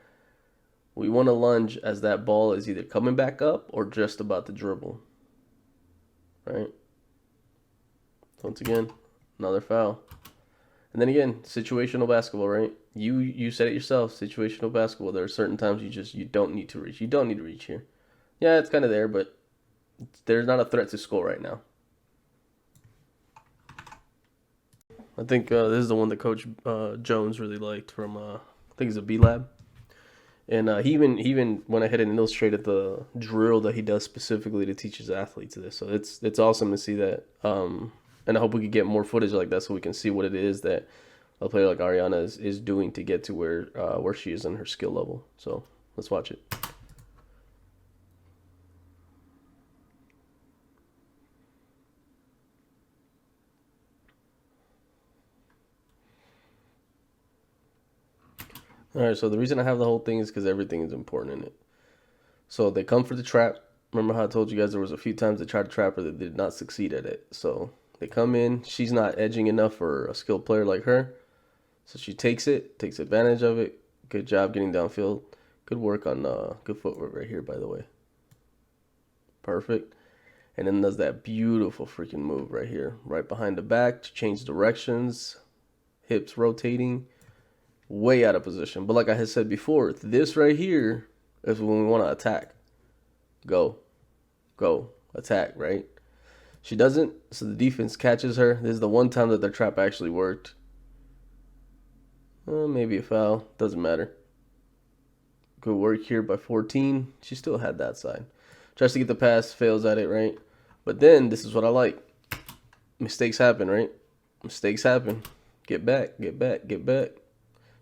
We want to lunge as that ball is either coming back up or just about to dribble. Right? Once again, another foul. And then again, situational basketball, right? You said it yourself, situational basketball. There are certain times you don't need to reach. You don't need to reach here. Yeah, it's kind of there, but there's not a threat to score right now. I think this is the one that Coach Jones really liked from, I think it's a B-Lab. And he even went ahead and illustrated the drill that he does specifically to teach his athletes this. So it's awesome to see that. And I hope we could get more footage like that so we can see what it is that a player like Ariana is doing to get to where she is in her skill level. So let's watch it. All right, so the reason I have the whole thing is because everything is important in it. So they come for the trap. Remember how I told you guys there was a few times they tried to trap her that did not succeed at it. So they come in. She's not edging enough for a skilled player like her. So she takes advantage of it. Good job getting downfield. Good work on good footwork right here, by the way. Perfect. And then does that beautiful freaking move right here. Right behind the back to change directions. Hips rotating. Way out of position. But like I had said before, this right here is when we want to attack. Go. Attack, right? She doesn't, so the defense catches her. This is the one time that their trap actually worked. Maybe a foul. Doesn't matter. Good work here by 14. She still had that side. Tries to get the pass, fails at it, right? But then, this is what I like. Mistakes happen, right? Mistakes happen. Get back.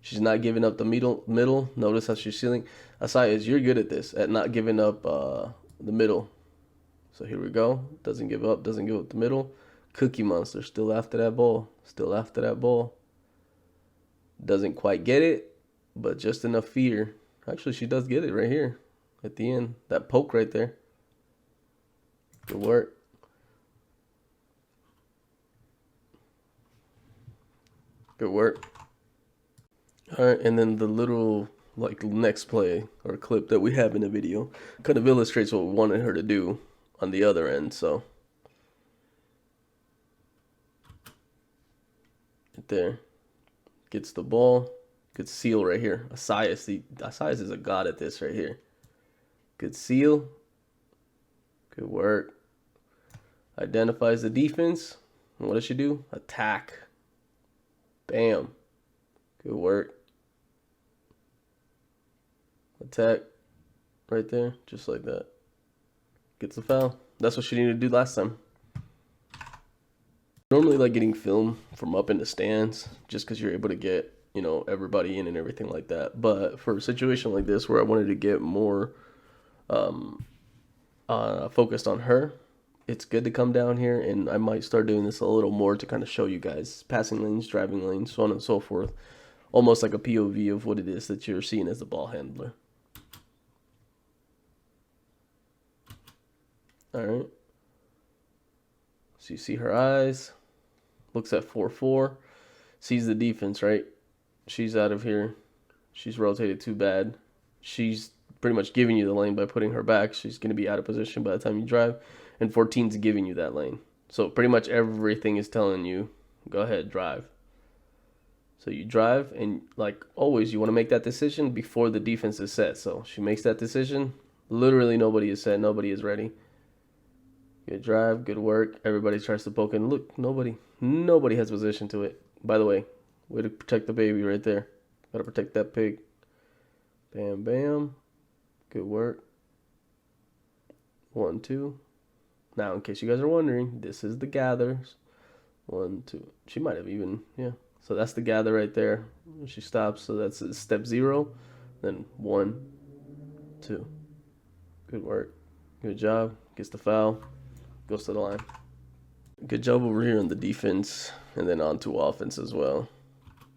She's not giving up the middle. Notice how she's sealing. Asias, you're good at this, at not giving up the middle. So here we go. Doesn't give up the middle. Cookie Monster, still after that ball. Doesn't quite get it, but just enough fear. Actually, she does get it right here. at the end. That poke right there. Good work. Good work. All right, and then the little like next play or clip that we have in the video kind of illustrates what we wanted her to do on the other end. So right there, gets the ball. Good seal right here. Asias is a god at this right here. Good seal. Good work. Identifies the defense. And what does she do? Attack. Bam. Good work. Attack. Right there. Just like that. Gets the foul. That's what she needed to do last time. Normally like getting film from up in the stands just because you're able to get, you know, everybody in and everything like that. But for a situation like this where I wanted to get more focused on her, it's good to come down here, and I might start doing this a little more to kind of show you guys passing lanes, driving lanes, so on and so forth. Almost like a POV of what it is that you're seeing as the ball handler. All right. So you see her eyes. Looks at 4-4. Sees the defense, right? She's out of here. She's rotated too bad. She's pretty much giving you the lane by putting her back. She's going to be out of position by the time you drive. And 14's giving you that lane. So pretty much everything is telling you, go ahead, drive. So you drive, and like always, you want to make that decision before the defense is set. So she makes that decision. Literally nobody is set. Nobody is ready. Good drive. Good work. Everybody tries to poke in. Look, nobody has position to it. By the way, way to protect the baby right there. Got to protect that pig. Bam, bam. Good work. 1, 2. Now, in case you guys are wondering, this is the gathers. 1, 2. She might have even, yeah. So that's the gather right there. She stops, so that's step 0. Then 1, 2. Good work. Good job. Gets the foul. Goes to the line. Good job over here on the defense, and then on to offense as well.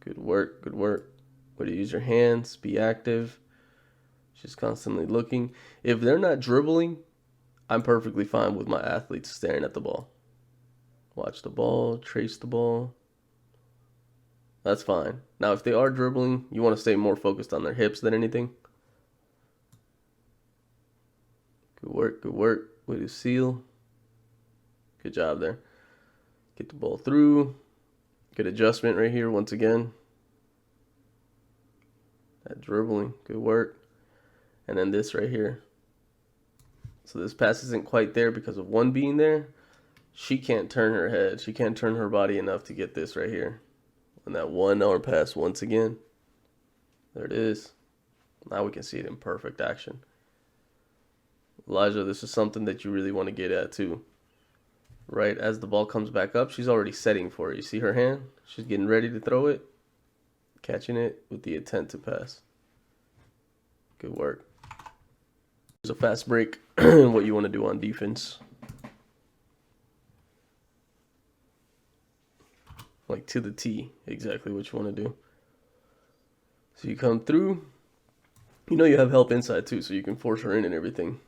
Good work. Good work. Way to use your hands. Be active. She's constantly looking. If they're not dribbling, I'm perfectly fine with my athletes staring at the ball. Watch the ball, trace the ball. That's fine. Now, if they are dribbling, you want to stay more focused on their hips than anything. Good work, good work. Way to seal. Good job there. Get the ball through. Good adjustment right here once again. That dribbling, good work. And then this right here. So this pass isn't quite there because of 1 being there. She can't turn her head. She can't turn her body enough to get this right here. And that 1-hour pass once again. There it is. Now we can see it in perfect action. Elijah, this is something that you really want to get at too. Right as the ball comes back up, she's already setting for it. You see her hand? She's getting ready to throw it. Catching it with the intent to pass. Good work. There's a fast break in what you want to do on defense. Like to the T, exactly what you want to do. So you come through. You know you have help inside too, so you can force her in and everything.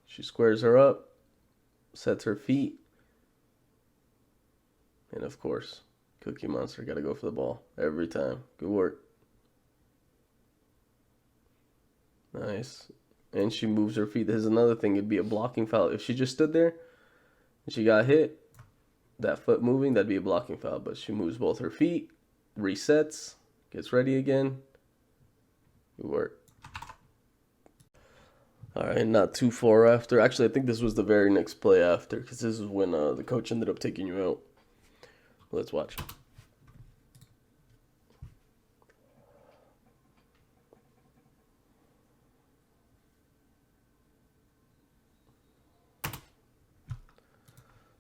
She squares her up, sets her feet. And of course, Cookie Monster got to go for the ball every time. Good work. Nice. And she moves her feet. This is another thing. It'd be a blocking foul. If she just stood there and she got hit, that foot moving, that'd be a blocking foul. But she moves both her feet, resets, gets ready again. Good work. All right, not too far after. Actually, I think this was the very next play after, because this is when the coach ended up taking you out. Let's watch.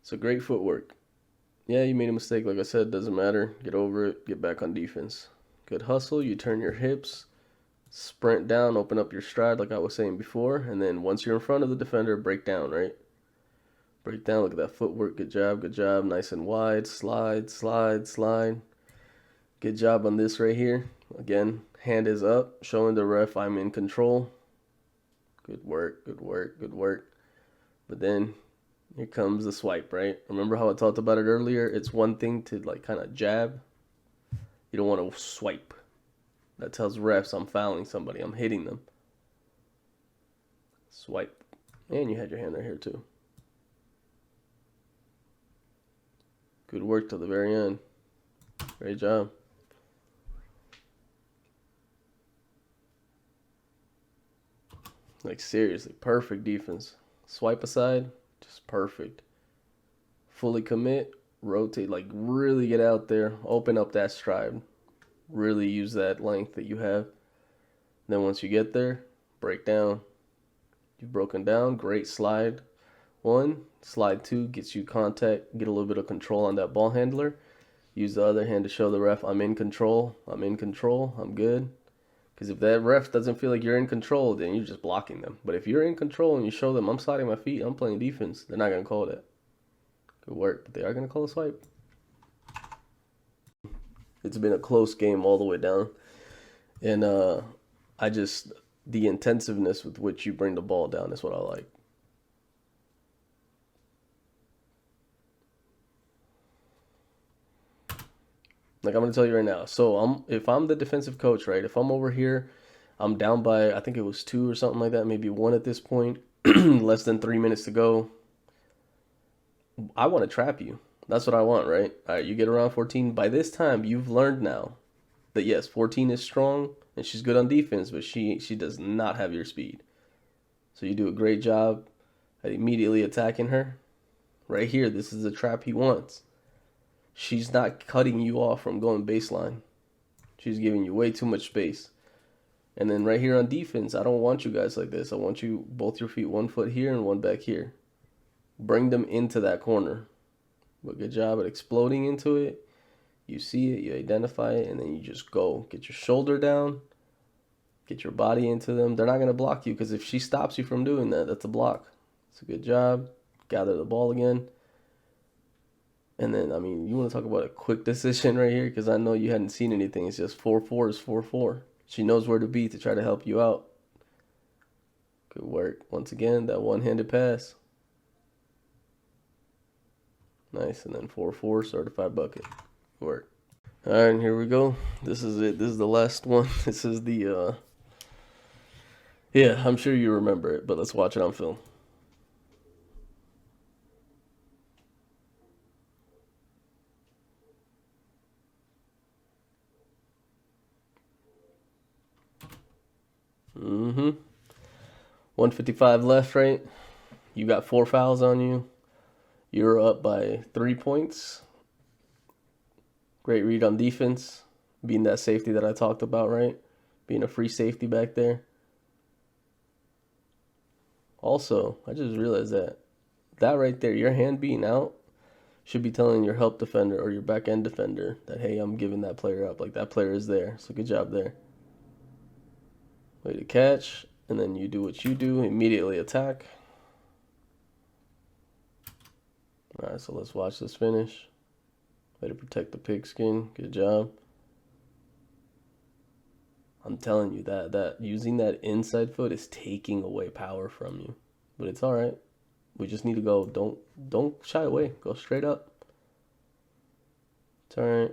So great footwork. Yeah, you made a mistake. Like I said, doesn't matter. Get over it. Get back on defense. Good hustle. You turn your hips. Sprint down. Open up your stride like I was saying before. And then once you're in front of the defender, break down, right? Break down. Look at that footwork. Good job. Good job. Nice and wide. Slide, slide, slide. Good job on this right here. Again, hand is up. Showing the ref I'm in control. Good work, good work, good work. But then here comes the swipe, right? Remember how I talked about it earlier? It's one thing to like kind of jab. You don't want to swipe. That tells refs I'm fouling somebody. I'm hitting them. Swipe. And you had your hand right here too. Good work till the very end. Great job. Like seriously, perfect defense. Swipe aside, just perfect. Fully commit, rotate, like really get out there, open up that stride. Really use that length that you have. Then once you get there, break down. You've broken down, great slide. 1, slide 2 gets you contact, get a little bit of control on that ball handler. Use the other hand to show the ref I'm in control, I'm good. Because if that ref doesn't feel like you're in control, then you're just blocking them. But if you're in control and you show them I'm sliding my feet, I'm playing defense, they're not going to call that. Good work, but they are going to call a swipe. It's been a close game all the way down. And the intensiveness with which you bring the ball down is what I like. Like, I'm going to tell you right now. So if I'm the defensive coach, right, if I'm over here, I'm down by, I think it was 2 or something like that, maybe 1 at this point, less than 3 minutes to go. I want to trap you. That's what I want, right? All right, you get around 14. By this time, you've learned now that, yes, 14 is strong, and she's good on defense, but she does not have your speed. So you do a great job at immediately attacking her. Right here, this is the trap he wants. She's not cutting you off from going baseline. She's giving you way too much space. And then right here on defense, I don't want you guys like this. I want you both your feet 1 foot here and 1 back here. Bring them into that corner. But good job at exploding into it. You see it, you identify it, and then you just go. Get your shoulder down. Get your body into them. They're not going to block you because if she stops you from doing that, that's a block. It's a good job. Gather the ball again. And then, I mean, you want to talk about a quick decision right here because I know you hadn't seen anything. It's just 4-4 is 4-4. She knows where to be to try to help you out. Good work. Once again, that one-handed pass. Nice. And then 4-4, certified bucket. Good work. All right, here we go. This is it. This is the last one. This is the, yeah, I'm sure you remember it, but let's watch it on film. Mm-hmm. 155 left, right? You got 4 fouls on you. You're up by 3 points. Great read on defense. Being that safety that I talked about, right? Being a free safety back there. Also, I just realized that right there, your hand being out, should be telling your help defender or your back end defender that, hey, I'm giving that player up. Like, that player is there. So good job there. Way to catch. And then you do what you do. Immediately attack. All right, so let's watch this finish. Way to protect the pigskin. Good job. I'm telling you that using that inside foot is taking away power from you. But it's all right. We just need to go. Don't shy away. Go straight up. It's all right.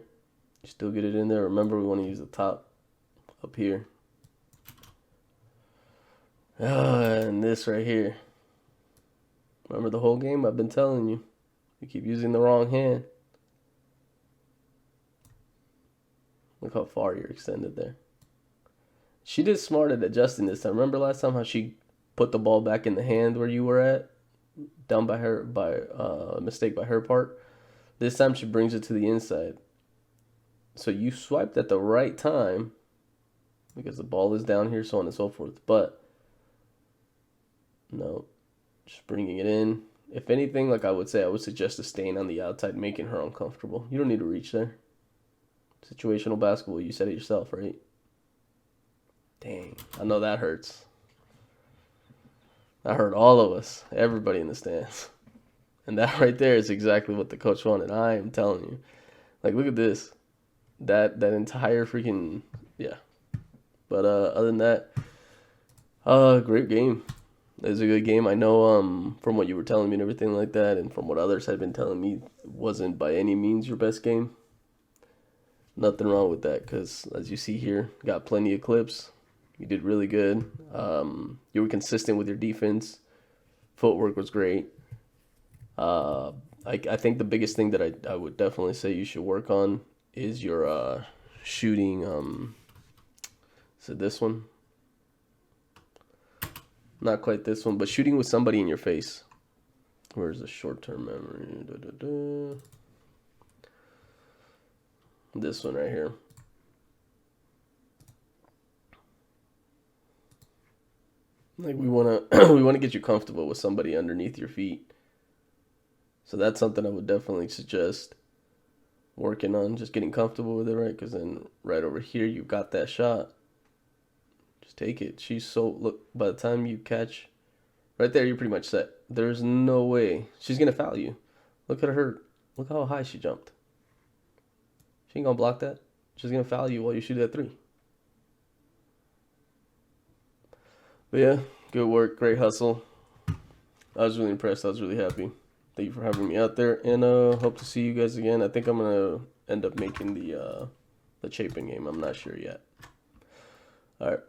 You still get it in there. Remember, we want to use the top up here. And this right here. Remember the whole game? I've been telling you. You keep using the wrong hand. Look how far you're extended there. She did smart at adjusting this time. Remember last time how she put the ball back in the hand where you were at? Down by her, by a mistake by her part. This time she brings it to the inside. So you swiped at the right time because the ball is down here, so on and so forth. But no, just bringing it in. If anything, like I would say, I would suggest a stain on the outside, making her uncomfortable. You don't need to reach there. Situational basketball, you said it yourself, right? Dang, I know that hurts. That hurt all of us, everybody in the stands. And that right there is exactly what the coach wanted. I am telling you. Like, look at this. That entire freaking, yeah. But other than that, great game. It was a good game. I know from what you were telling me and everything like that, and from what others had been telling me, it wasn't by any means your best game. Nothing wrong with that, because as you see here, got plenty of clips. You did really good. You were consistent with your defense. Footwork was great. Uh, I think the biggest thing that I would definitely say you should work on is your shooting. So this one, not quite this one, but shooting with somebody in your face. Where's the short-term memory? This one right here. Like we wanna we wanna get you comfortable with somebody underneath your feet. So that's something I would definitely suggest working on, just getting comfortable with it, right? Because then right over here you got that shot. Just take it. She's so look. By the time you catch, right there, you're pretty much set. There's no way she's gonna foul you. Look at her. Look how high she jumped. She ain't gonna block that. She's gonna foul you while you shoot that three. But yeah, good work, great hustle. I was really impressed. I was really happy. Thank you for having me out there, and hope to see you guys again. I think I'm gonna end up making the Chapin game. I'm not sure yet. All right.